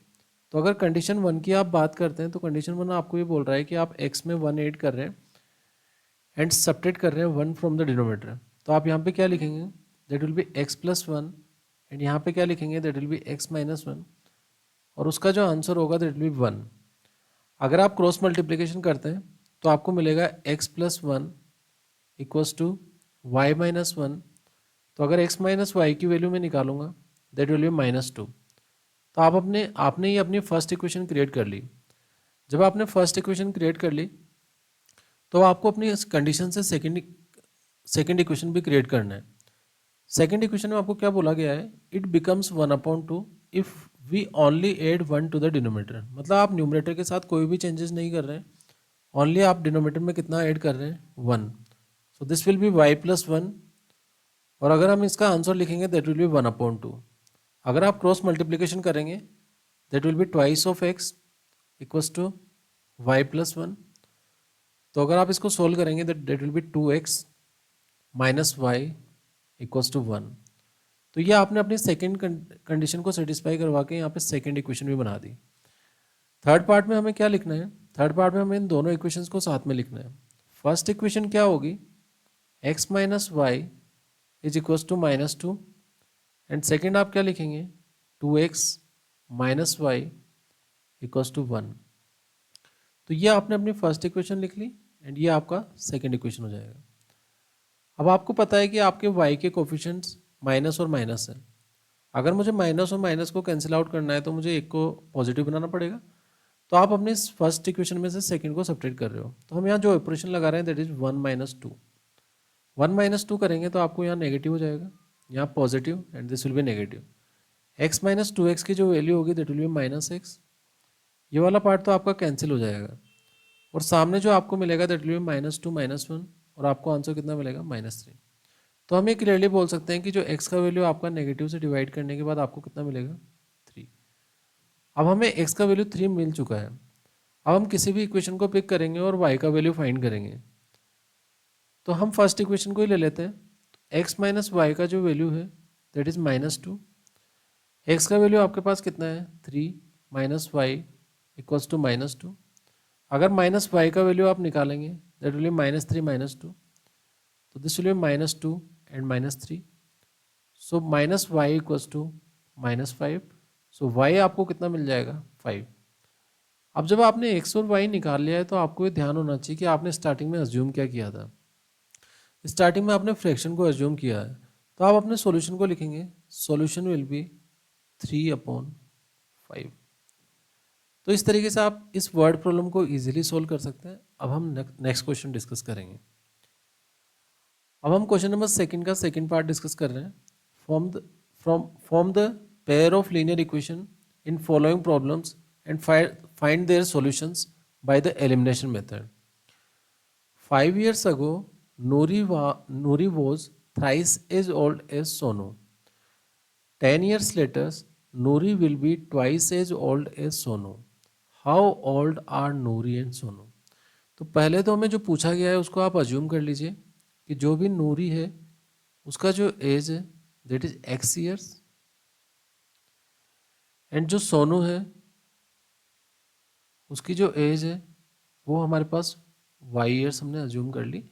तो अगर कंडीशन 1 की आप बात करते हैं तो कंडीशन 1 आपको ये बोल रहा है कि आप x में 1 ऐड कर रहे हैं एंड सब्ट्रैक्ट कर रहे हैं 1 फ्रॉम द डिनोमिनेटर। तो आप यहाँ पे क्या लिखेंगे? That will be x plus 1। And यहाँ पे क्या लिखेंगे? That will be x minus 1। और उसका जो आंसर होगा दैट विल बी 1। अगर आप क्रॉस मल्टीप्लिकेशन करते हैं तो आपको मिलेगा x plus 1 equals to y minus 1। तो अगर x माइनस वाई की वैल्यू में निकालूंगा दैट विल बी -2। तो आपने ये अपनी फर्स्ट इक्वेशन क्रिएट कर ली। जब आपने फर्स्ट इक्वेशन क्रिएट कर ली तो आपको अपनी इस कंडीशन से सेकंड इक्वेशन भी क्रिएट करना है। सेकंड इक्वेशन में आपको क्या बोला गया है? It becomes 1/2 if we only add 1 to the denominator. मतलब आप न्यूमरेटर के साथ कोई भी चेंजेस नहीं कर रहे हैं, ओनली आप डिनोमिनेटर में कितना ऐड कर रहे हैं? 1। सो this will B y plus 1। और अगर हम इसका आंसर लिखेंगे दैट विल बी 1/2। अगर आप क्रॉस मल्टीप्लिकेशन करेंगे that will be twice of x equals to y plus 1। तो अगर आप इसको सोल्व करेंगे that will be 2x minus y equals to 1। तो ये आपने अपनी सेकेंड कंडीशन को सेटिस्फाई करवा के यहाँ पे सेकेंड इक्वेशन भी बना दी। थर्ड पार्ट में हमें क्या लिखना है? थर्ड पार्ट में हमें इन दोनों इक्वेशंस को साथ में लिखना है। फर्स्ट इक्वेशन क्या होगी? x minus y is equals to -2। And second आप क्या लिखेंगे? 2x minus y equals to 1। तो ये आपने अपनी फर्स्ट इक्वेशन लिख ली एंड ये आपका सेकेंड इक्वेशन हो जाएगा। अब आपको पता है कि आपके y के कोफिशिएंट्स माइनस और माइनस है। अगर मुझे माइनस और माइनस को कैंसिल आउट करना है तो मुझे एक को पॉजिटिव बनाना पड़ेगा। तो आप अपनी फर्स्ट इक्वेशन में से सेकंड को सब्ट्रैक्ट कर रहे हो। तो हम यहाँ जो ऑपरेशन लगा रहे हैं दैट इज 1 माइनस 2। 1 माइनस 2 करेंगे तो आपको यहाँ नेगेटिव हो जाएगा, यहाँ positive and this will B negative. x minus 2x की जो वैल्यू होगी दैट विल बी -x। ये वाला पार्ट तो आपका कैंसिल हो जाएगा और सामने जो आपको मिलेगा दैट विल बी -2 -1 और आपको आंसर कितना मिलेगा? -3। तो हम ये क्लियरली बोल सकते हैं कि जो x का वैल्यू आपका नेगेटिव से डिवाइड करने के बाद आपको कितना मिलेगा? 3। अब हमें x का वैल्यू 3 मिल चुका है। अब हम किसी भी इक्वेशन को पिक करेंगे और y का वैल्यू फाइंड करेंगे। तो हम फर्स्ट इक्वेशन को ही ले लेते हैं। x माइनस वाई का जो वैल्यू है दैट इज -2। x का वैल्यू आपके पास कितना है? 3 माइनस वाई इक्वल्स टू -2। अगर माइनस वाई का वैल्यू आप निकालेंगे दैट विल बी -3 -2। तो this will be -2 and -3। So minus y equals to -5। So y आपको कितना मिल जाएगा? 5। अब जब आपने x और y निकाल लिया है तो आपको ये ध्यान होना चाहिए कि आपने स्टार्टिंग में अज्यूम क्या किया था। स्टार्टिंग में आपने फ्रैक्शन को अज्यूम किया है। तो आप अपने सॉल्यूशन को लिखेंगे, सॉल्यूशन विल बी 3/5। तो इस तरीके से आप इस वर्ड प्रॉब्लम को इजीली सोल्व कर सकते हैं। अब हम नेक्स्ट क्वेश्चन डिस्कस करेंगे। अब हम क्वेश्चन नंबर सेकंड का सेकंड पार्ट डिस्कस कर रहे हैं। Form the pair of linear equation in following problems and find their solutions by the elimination method. 5 years ago, Nuri was thrice as old as Sonu. 10 years later, Nuri will be twice as old as Sonu. How old are Nuri and Sonu? तो पहले तो हमें जो पूछा गया है उसको आप अज्यूम कर लीजिए कि जो भी नूरी है उसका जो एज है that is x years and जो सोनू है उसकी जो एज है वो हमारे पास वाई ईयर्स हमने अज्यूम कर ली।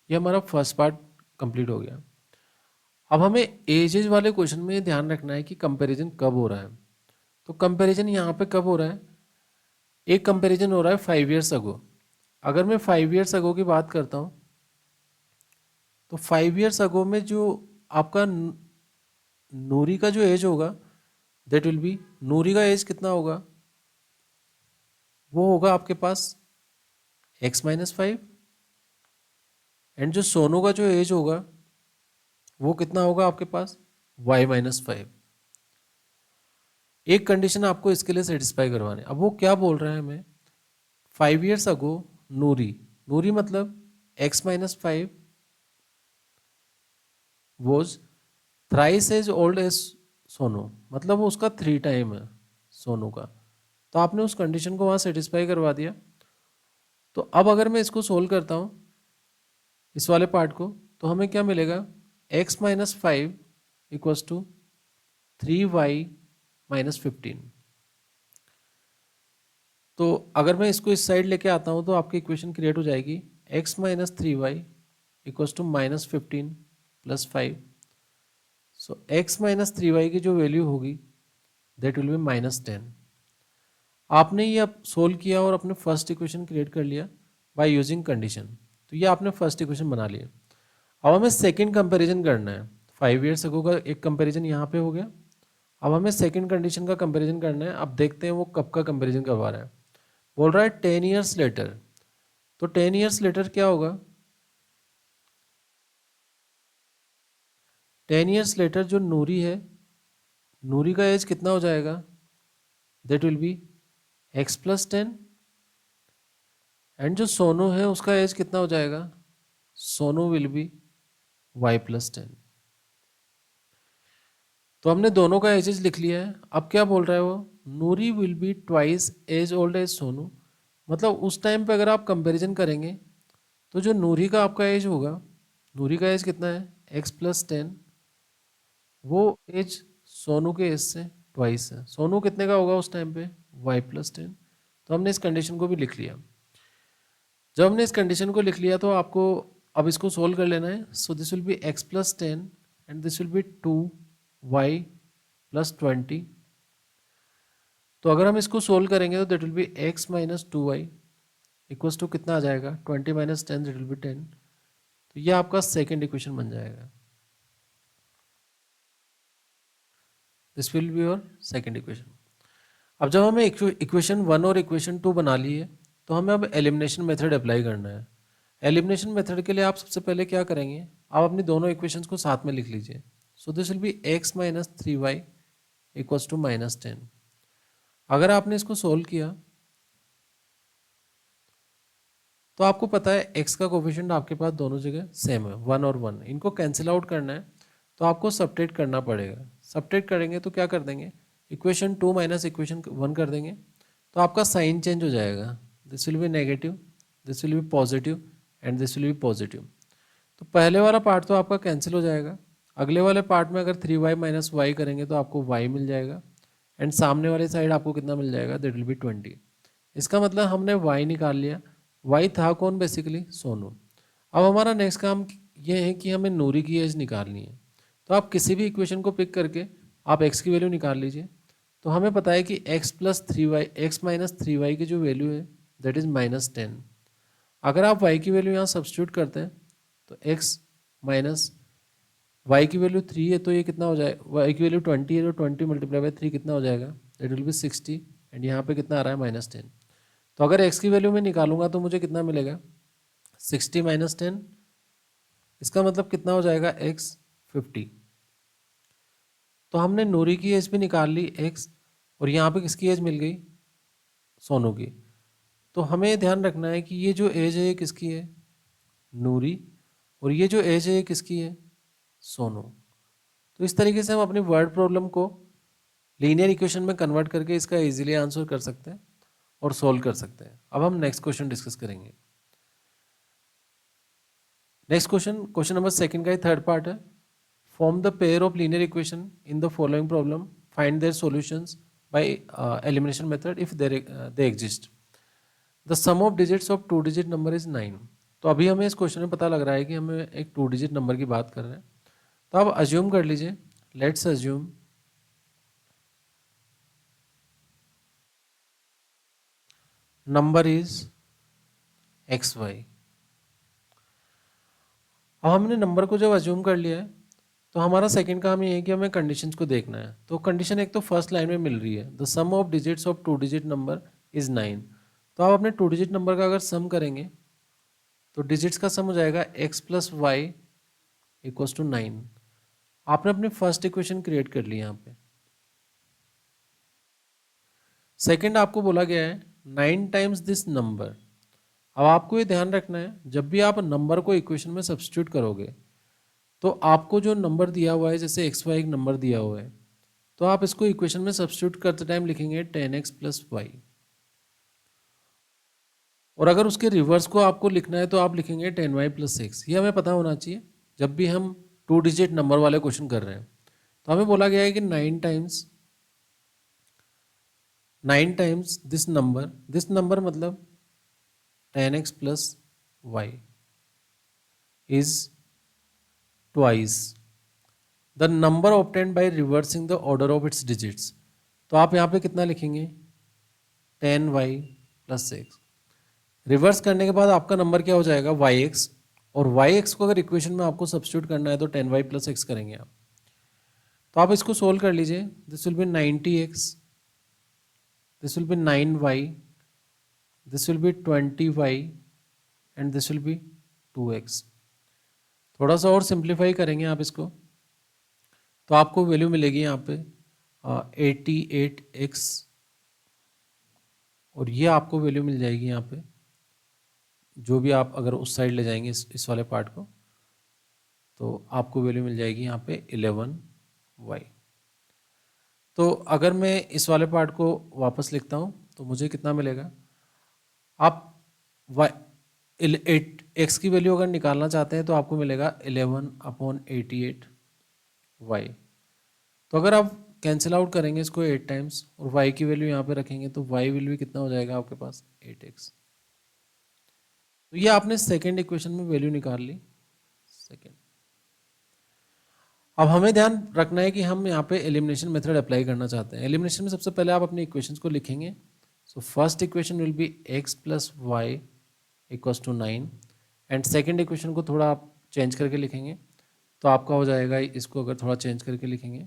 ये हमारा फर्स्ट पार्ट कंप्लीट हो गया। अब हमें एजेज वाले क्वेश्चन में ध्यान रखना है कि कंपैरिजन कब हो रहा है। तो कंपैरिजन यहाँ पे कब हो रहा है, एक कंपैरिजन हो रहा है 5 ईयर्स अगो। अगर मैं 5 ईयर्स अगो की बात करता हूँ तो 5 ईयर्स अगो में जो आपका नूरी का जो एज होगा दैट विल बी, नूरी का एज कितना होगा, वो होगा आपके पास x-5। एंड जो सोनू का जो एज होगा वो कितना होगा आपके पास y-5। एक कंडीशन आपको इसके लिए सेटिस्फाई करवानी। अब वो क्या बोल रहा है हमें, 5 ईयर्स अगो नूरी, नूरी मतलब x-5 was thrice as old as Sonu, मतलब वो उसका 3 टाइम है सोनू का। तो आपने उस कंडीशन को वहाँ सेटिस्फाई करवा दिया। तो अब अगर मैं इसको सोल्व करता हूँ इस वाले पार्ट को, तो हमें क्या मिलेगा, x-5 इक्वल्स टू 3y-15। तो अगर मैं इसको इस साइड लेके आता हूँ तो आपकी इक्वेशन क्रिएट हो जाएगी x-3y equals to -15 + 5। So x-3y की जो वैल्यू होगी दैट विल बी -10। आपने ये अब सोल्व किया और अपने फर्स्ट इक्वेशन क्रिएट कर लिया बाय यूजिंग कंडीशन। तो ये आपने फर्स्ट इक्वेशन बना लिया। अब हमें सेकंड कंपैरिजन करना है। 5 ईयर्स अगो का एक कंपैरिजन यहाँ पे हो गया। अब हमें सेकंड कंडीशन का कंपैरिजन करना है। अब देखते हैं वो कब का कंपैरिजन करवा रहा है। बोल रहा है 10 ईयर्स लेटर। तो 10 ईयर्स लेटर क्या होगा, 10 ईयर्स लेटर जो नूरी है, नूरी का एज कितना हो जाएगा, that will be x+10। And जो सोनू है उसका एज कितना हो जाएगा, सोनू विल बी y+10। तो हमने दोनों का एजेस लिख लिया है। अब क्या बोल रहा है वो, Noori will be twice as old as Sonu. मतलब उस टाइम पे अगर आप कंपैरिजन करेंगे तो जो नूरी का आपका एज होगा, नूरी का एज कितना है x+10, वो एज सोनू के एज से ट्वाइस है। सोनू कितने का होगा उस टाइम पे, y+10। तो हमने इस कंडीशन को भी लिख लिया। जब हमने इस कंडीशन को लिख लिया तो आपको अब इसको सोल्व कर लेना है। So this will be x+10 and this will be 2y+20। तो अगर हम इसको सोल्व करेंगे तो that will be x-2y equals to कितना आ जाएगा, 20 - 10 दैट विल बी 10। तो ये आपका सेकेंड इक्वेशन बन जाएगा। This will be your second equation. अब जब हमें इक्वेशन 1 और इक्वेशन 2 बना ली है तो हमें अब एलिमिनेशन मेथड अप्लाई करना है। एलिमिनेशन मेथड के लिए आप सबसे पहले क्या करेंगे, आप अपनी दोनों इक्वेशंस को साथ में लिख लीजिए। So this will be x-3y equals to -10। अगर आपने इसको सोल्व किया तो आपको पता है x का कोफिशिएंट आपके पास दोनों जगह सेम है, 1 और 1। इनको कैंसिल आउट करना है तो आपको सबट्रैक्ट करना पड़ेगा। सबट्रैक्ट करेंगे तो क्या कर देंगे, इक्वेशन 2 माइनस इक्वेशन 1 कर देंगे। तो आपका साइन चेंज हो जाएगा, this will B negative, this will B positive and this will B positive. तो पहले वाला पार्ट तो आपका कैंसिल हो जाएगा। अगले वाले पार्ट में अगर 3y - y करेंगे तो आपको y मिल जाएगा एंड सामने वाली साइड आपको कितना मिल जाएगा, दैट विल बी 20। इसका मतलब हमने y निकाल लिया। y था कौन, बेसिकली सोनू। अब हमारा नेक्स्ट काम ये है कि हमें नूरी की एज निकालनी है। तो आप किसी भी इक्वेशन को पिक करके आप x की वैल्यू निकाल लीजिए। तो हमें पता है कि x+3y, x-3y की जो वैल्यू है दैट इज -10। अगर आप y की वैल्यू यहाँ सब्स्टिट्यूट करते हैं तो x माइनस y की वैल्यू 3 है तो ये कितना हो जाएगा, y की वैल्यू 20 है तो 20 × 3 कितना हो जाएगा, दैट विल बी 60। एंड यहाँ पे कितना आ रहा है, -10। तो अगर x की वैल्यू मैं निकालूंगा तो मुझे कितना मिलेगा, 60 - 10। इसका मतलब कितना हो जाएगा, x 50। तो हमने नूरी की एज भी निकाल ली x, और यहाँ पे किसकी एज मिल गई, सोनू की। तो हमें ध्यान रखना है कि ये जो एज है ये किसकी है, नूरी, और ये जो एज है ये किसकी है, सोनू। तो इस तरीके से हम अपनी वर्ड प्रॉब्लम को लीनियर इक्वेशन में कन्वर्ट करके इसका इजीली आंसर कर सकते हैं और सोल्व कर सकते हैं। अब हम नेक्स्ट क्वेश्चन डिस्कस करेंगे। Next question, question number second का ही थर्ड पार्ट है। Form the pair of linear equation in the following problem, find their solutions by elimination method if they exist. The sum of digits of 2 digit number is 9। तो अभी हमें इस question में पता लग रहा है कि हमें एक 2 डिजिट नंबर की बात कर रहे हैं। तो आप अज्यूम कर लीजिए, let's assume number is XY। अब हमने नंबर को जब अज्यूम कर लिया है तो हमारा सेकंड काम ये है कि हमें कंडीशंस को देखना है। तो कंडीशन एक तो फर्स्ट लाइन में मिल रही है, the sum of digits of 2 digit number is 9। तो आप अपने 2 डिजिट नंबर का अगर सम करेंगे तो डिजिट्स का सम हो जाएगा x plus y equals to 9। आपने अपनी फर्स्ट इक्वेशन क्रिएट कर ली यहाँ पे। सेकंड आपको बोला गया है 9 टाइम्स दिस नंबर। अब आपको ये ध्यान रखना है, जब भी आप नंबर को इक्वेशन में सब्स्टिट्यूट करोगे तो आपको जो नंबर दिया हुआ है, जैसे एक्स वाई एक नंबर दिया हुआ है, तो आप इसको इक्वेशन में सब्स्टिट्यूट करते टाइम लिखेंगे 10x प्लस वाई। और अगर उसके रिवर्स को आपको लिखना है तो आप लिखेंगे 10y प्लस एक्स। ये हमें पता होना चाहिए जब भी हम 2 डिजिट नंबर वाले क्वेश्चन कर रहे हैं। तो हमें बोला गया है कि 9 टाइम्स दिस नंबर मतलब 10x plus y is twice the number obtained by reversing the order of its digits. तो आप यहाँ पे कितना लिखेंगे 10y प्लस एक्स। रिवर्स करने के बाद आपका नंबर क्या हो जाएगा yx, और yx को अगर इक्वेशन में आपको सब्स्टिट्यूट करना है तो 10y प्लस एक्स करेंगे आप। तो आप इसको सोल्व कर लीजिए, this will B 90x, this will B 9y, this will B 20y and this will be 2x। थोड़ा सा और सिंप्लीफाई करेंगे आप इसको तो आपको वैल्यू मिलेगी यहाँ पे 88x, और ये आपको वैल्यू मिल जाएगी यहाँ पे, जो भी आप अगर उस साइड ले जाएंगे इस वाले पार्ट को, तो आपको वैल्यू मिल जाएगी यहाँ पे 11y। तो अगर मैं इस वाले पार्ट को वापस लिखता हूँ तो मुझे कितना मिलेगा, आप x की वैल्यू अगर निकालना चाहते हैं तो आपको मिलेगा 11/88y। तो अगर आप कैंसिल आउट करेंगे इसको 8 टाइम्स और y की वैल्यू यहाँ पे रखेंगे तो y वैल्यू कितना हो जाएगा आपके पास 8x। तो ये आपने सेकेंड इक्वेशन में वैल्यू निकाल ली सेकेंड। अब हमें ध्यान रखना है कि हम यहाँ पे एलिमिनेशन मेथड अप्लाई करना चाहते हैं। एलिमिनेशन में सबसे पहले आप अपनी इक्वेशंस को लिखेंगे। So first equation will be x plus y equals to 9 and second equation को थोड़ा आप चेंज करके लिखेंगे तो आपका हो जाएगा, इसको अगर थोड़ा चेंज करके लिखेंगे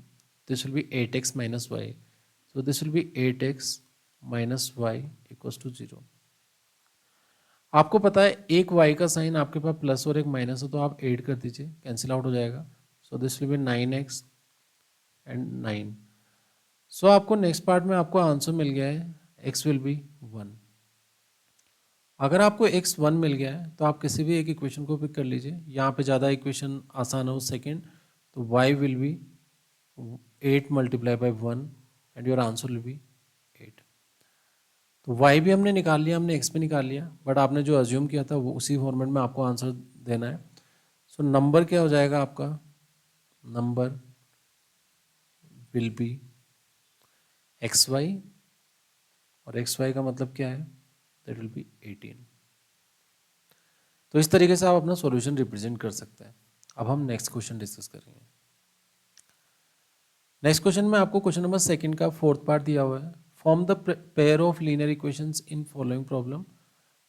this will be 8x minus y. So this will be 8x minus y equals to 0। आपको पता है एक y का साइन आपके पास प्लस और एक माइनस है तो आप ऐड कर दीजिए, कैंसिल आउट हो जाएगा। So this will B 9x and 9। सो आपको नेक्स्ट पार्ट में आपको आंसर मिल गया है x विल बी 1। अगर आपको x 1 मिल गया है तो आप किसी भी एक इक्वेशन को पिक कर लीजिए। यहाँ पे ज़्यादा इक्वेशन आसान हो सेकेंड, तो y will be 8 multiply by 1 and your answer will be 8। तो y भी हमने निकाल लिया, हमने x भी निकाल लिया, बट आपने जो अज्यूम किया था वो उसी फॉर्मेट में आपको आंसर देना है। सो नंबर क्या हो जाएगा आपका, नंबर विल बी xy, और xy का मतलब क्या है, दैट विल बी 18। तो इस तरीके से आप अपना सॉल्यूशन रिप्रेजेंट कर सकते हैं। अब हम नेक्स्ट क्वेश्चन डिस्कस करेंगे। नेक्स्ट क्वेश्चन में आपको क्वेश्चन नंबर सेकंड का फोर्थ पार्ट दिया हुआ है। Form the pair of linear equations in following problem,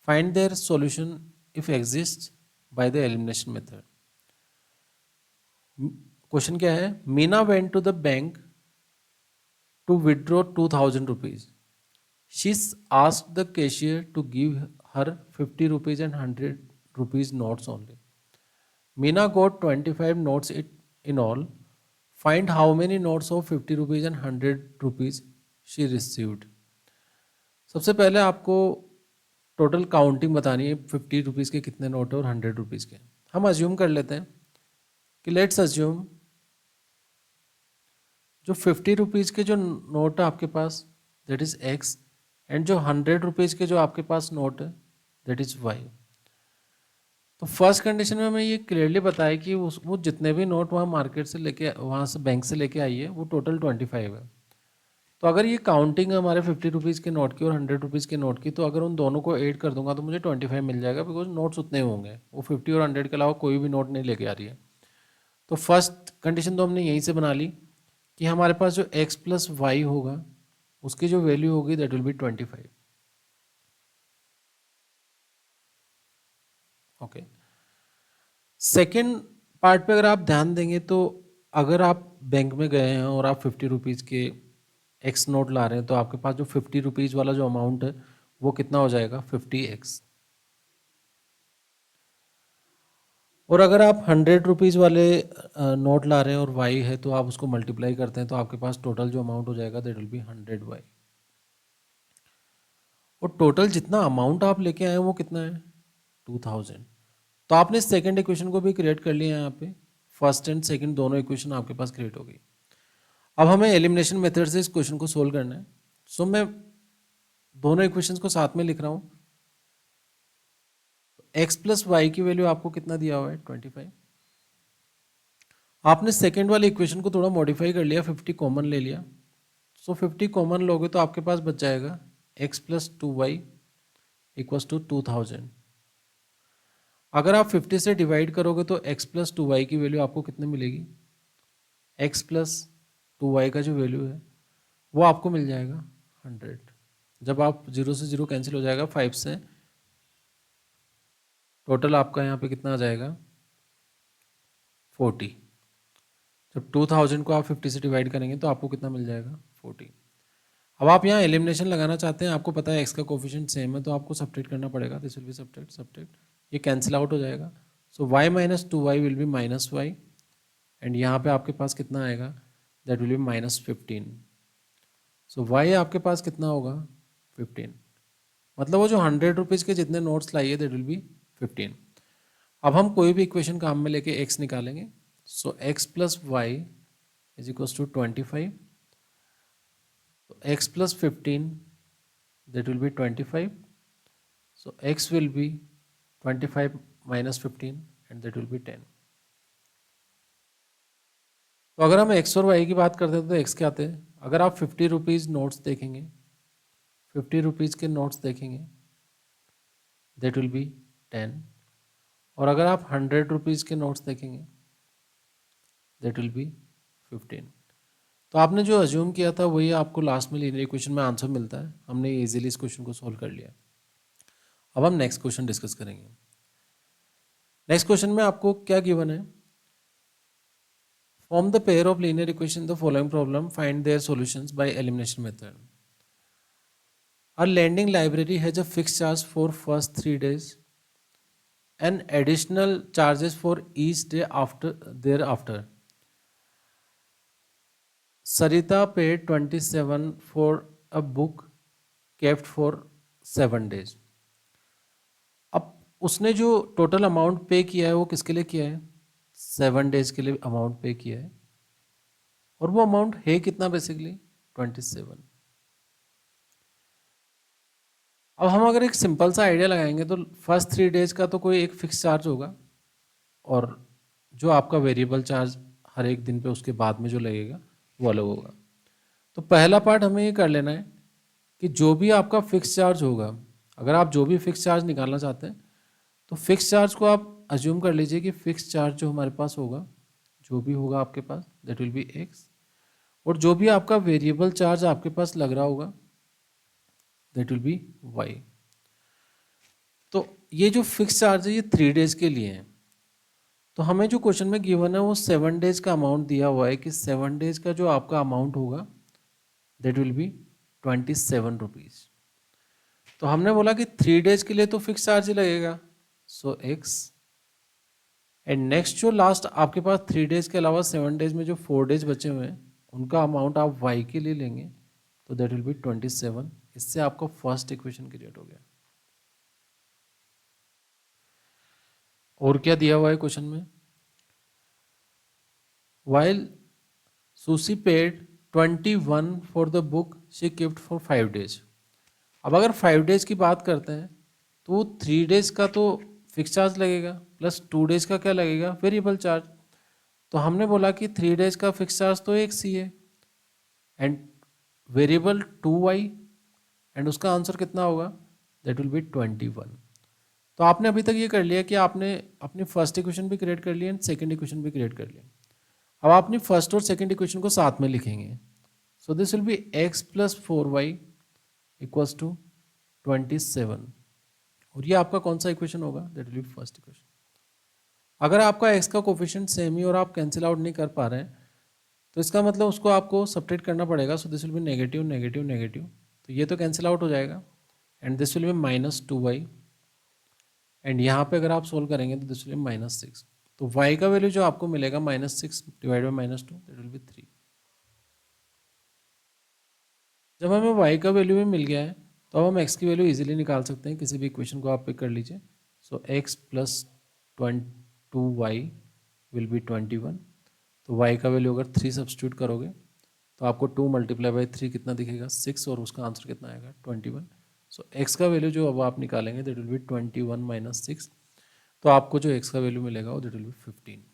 find their solution if exist by the elimination method. Question क्या है, Meena went to the bank to withdraw 2000 rupees. She asked the cashier to give her 50 rupees and 100 rupees notes only. Meena got 25 notes in all. Find how many notes of 50 rupees and 100 rupees she received. सबसे पहले आपको total counting बतानी है, 50 rupees के कितने note है और 100 rupees के। हम अज्यूम कर लेते हैं कि लेट्स अज्यूम जो 50 रुपीज़ के जो नोट है आपके पास दैट इज़ x, एंड जो 100 रुपीज़ के जो आपके पास नोट है दैट इज़ y। तो फर्स्ट कंडीशन में हमें ये क्लियरली बताया कि वो जितने भी नोट वहाँ मार्केट से लेके, वहाँ से बैंक से लेके आई है, वो टोटल 25 है। तो अगर ये काउंटिंग है हमारे 50 रुपीज़ के नोट की और 100 रुपीज़ के नोट की, तो अगर उन दोनों को ऐड कर दूंगा तो मुझे 25 मिल जाएगा, बिकॉज नोट्स उतने होंगे, वो 50 और 100 के अलावा कोई भी नोट नहीं लेके आ रही है। तो फर्स्ट कंडीशन तो हमने यहीं से बना ली कि हमारे पास जो x प्लस वाई होगा उसकी जो वैल्यू होगी that will B 25। Okay, second part पे अगर आप ध्यान देंगे तो अगर आप बैंक में गए हैं और आप 50 रुपीज़ के एक्स नोट ला रहे हैं, तो आपके पास जो 50 रुपीज़ वाला जो अमाउंट है वो कितना हो जाएगा 50x। और अगर आप 100 रुपीज़ वाले नोट ला रहे हैं और वाई है, तो आप उसको मल्टीप्लाई करते हैं तो आपके पास टोटल जो अमाउंट हो जाएगा दैट विल बी 100y। और टोटल जितना अमाउंट आप लेके आए हैं वो कितना है 2000। तो आपने सेकंड इक्वेशन को भी क्रिएट कर लिया है, यहाँ पे फर्स्ट एंड सेकंड दोनों इक्वेशन आपके पास क्रिएट हो गई। अब हमें एलिमिनेशन मेथड से इस क्वेश्चन को सोल्व करना है। सो मैं दोनों इक्वेशंस को साथ में लिख रहा हूँ। x प्लस वाई की वैल्यू आपको कितना दिया हुआ है 25। आपने सेकेंड वाले इक्वेशन को थोड़ा मॉडिफाई कर लिया, 50 कॉमन ले लिया। सो 50 कॉमन लोगे तो आपके पास बच जाएगा x plus 2y equals to 2000। अगर आप 50 से डिवाइड करोगे तो x प्लस 2y की वैल्यू आपको कितने मिलेगी, x प्लस 2y का जो वैल्यू है वो आपको मिल जाएगा 100। जब आप 0 से 0 कैंसिल हो जाएगा, 5 से टोटल आपका यहाँ पे कितना आ जाएगा 40। जब 2000 को आप 50 से डिवाइड करेंगे तो आपको कितना मिल जाएगा 40। अब आप यहाँ एलिमिनेशन लगाना चाहते हैं, आपको पता है x का कोफिशिएंट सेम है तो आपको सब्ट्रैक्ट करना पड़ेगा। दिस विल बी सब्ट्रैक्ट, ये कैंसिल आउट हो जाएगा। सो y minus 2y will be minus y, and यहाँ पे आपके पास कितना आएगा दैट विल बी माइनस 15। सो y आपके पास कितना होगा 15, मतलब वो जो 100 रुपीज़ के जितने नोट्स लाइए दैट विल बी 15। अब हम कोई भी इक्वेशन काम में लेके x निकालेंगे। सो x plus y is equals to 25, x plus 15 that will be 25. So x will be 25 minus 15 and that will be 10. तो अगर हम x और y की बात करते हैं तो x क्या आते हैं, अगर आप 50 रुपीज़ नोट्स देखेंगे, 50 रुपीज़ के नोट्स देखेंगे that will be 10, और अगर आप 100 रुपीज़ के नोट्स देखेंगे that will be 15। तो आपने जो अज्यूम किया था वही आपको लास्ट में लीनियर इक्वेशन में आंसर मिलता है। हमने इजीली इस क्वेश्चन को सोल्व कर लिया। अब हम नेक्स्ट क्वेश्चन डिस्कस करेंगे। नेक्स्ट क्वेश्चन में आपको क्या गिवन है, form the pair of linear equation the following problem, find their solutions by elimination method. A lending library has a fixed charge for first 3 days and additional charges for each day after thereafter. Sarita paid 27 for a book kept for 7 days. अब उसने जो total amount पे किया है वो किसके लिए किया है, 7 डेज के लिए अमाउंट पे किया है, और वो अमाउंट है कितना बेसिकली 27। अब हम अगर एक सिंपल सा आइडिया लगाएंगे तो फर्स्ट 3 डेज का तो कोई एक फिक्स चार्ज होगा, और जो आपका वेरिएबल चार्ज हर एक दिन पे उसके बाद में जो लगेगा वो अलग होगा। तो पहला पार्ट हमें ये कर लेना है कि जो भी आपका फिक्स चार्ज होगा, अगर आप जो भी फिक्स चार्ज निकालना चाहते हैं तो फिक्स चार्ज को आप अज्यूम कर लीजिए कि फिक्स चार्ज जो हमारे पास होगा, जो भी होगा आपके पास दैट विल बी x, और जो भी आपका वेरिएबल चार्ज आपके पास लग रहा होगा दैट विल बी y। तो ये जो फिक्स चार्ज है ये 3 डेज के लिए है। तो हमें जो क्वेश्चन में गिवन है वो 7 डेज का अमाउंट दिया हुआ है कि 7 डेज का जो आपका अमाउंट होगा दैट विल बी 27 रुपीज़। तो हमने बोला कि 3 डेज के लिए तो फिक्स चार्ज ही लगेगा, सो x, एंड नेक्स्ट जो लास्ट आपके पास 3 डेज के अलावा 7 डेज में जो 4 डेज बचे हुए हैं उनका अमाउंट आप y के लिए लेंगे तो दैट विल बी 27। इससे आपका फर्स्ट इक्वेशन क्रिएट हो गया। और क्या दिया हुआ है क्वेश्चन में, while sushi paid 21 for the book she keeped for 5 days. अब अगर 5 डेज की बात करते हैं तो 3 डेज का तो फिक्स चार्ज लगेगा प्लस 2 डेज का क्या लगेगा वेरिएबल चार्ज। तो हमने बोला कि 3 डेज का फिक्स चार्ज तो एक सी है, एंड वेरिएबल 2y एंड उसका आंसर कितना होगा, दैट विल बी 21। तो आपने अभी तक ये कर लिया कि आपने अपनी फर्स्ट इक्वेशन भी क्रिएट कर ली एंड सेकंड इक्वेशन भी क्रिएट कर लिया। अब आप अपनी फर्स्ट और सेकंड इक्वेशन को साथ में लिखेंगे। So this will be x plus 4y equals to 27, और ये आपका कौन सा इक्वेशन होगा, that will be first equation. अगर आपका x का कोफिशिएंट सेम ही और आप कैंसिल आउट नहीं कर पा रहे हैं तो इसका मतलब उसको आपको सब्ट्रैक्ट करना पड़ेगा। सो this will B negative negative negative, तो ये तो कैंसिल आउट हो जाएगा and this will be -2y, and यहाँ पे अगर आप सोल्व करेंगे तो दिस विल बी -6। तो y का वैल्यू जो आपको मिलेगा -6 divide by -2, that will B 3। जब हमें y का वैल्यू भी मिल गया है तो अब हम x की वैल्यू इजीली निकाल सकते हैं। किसी भी इक्वेशन को आप पिक कर लीजिए। सो x plus 2y will B 21। तो y का वैल्यू अगर 3 सब्स्टिट्यूट करोगे तो आपको 2 मल्टीप्लाई बाई 3 कितना दिखेगा, 6, और उसका आंसर कितना आएगा 21। सो x का वैल्यू जो अब आप निकालेंगे दैट विल बी 21 - 6। तो आपको जो x का वैल्यू मिलेगा वो दैट विल बी 15।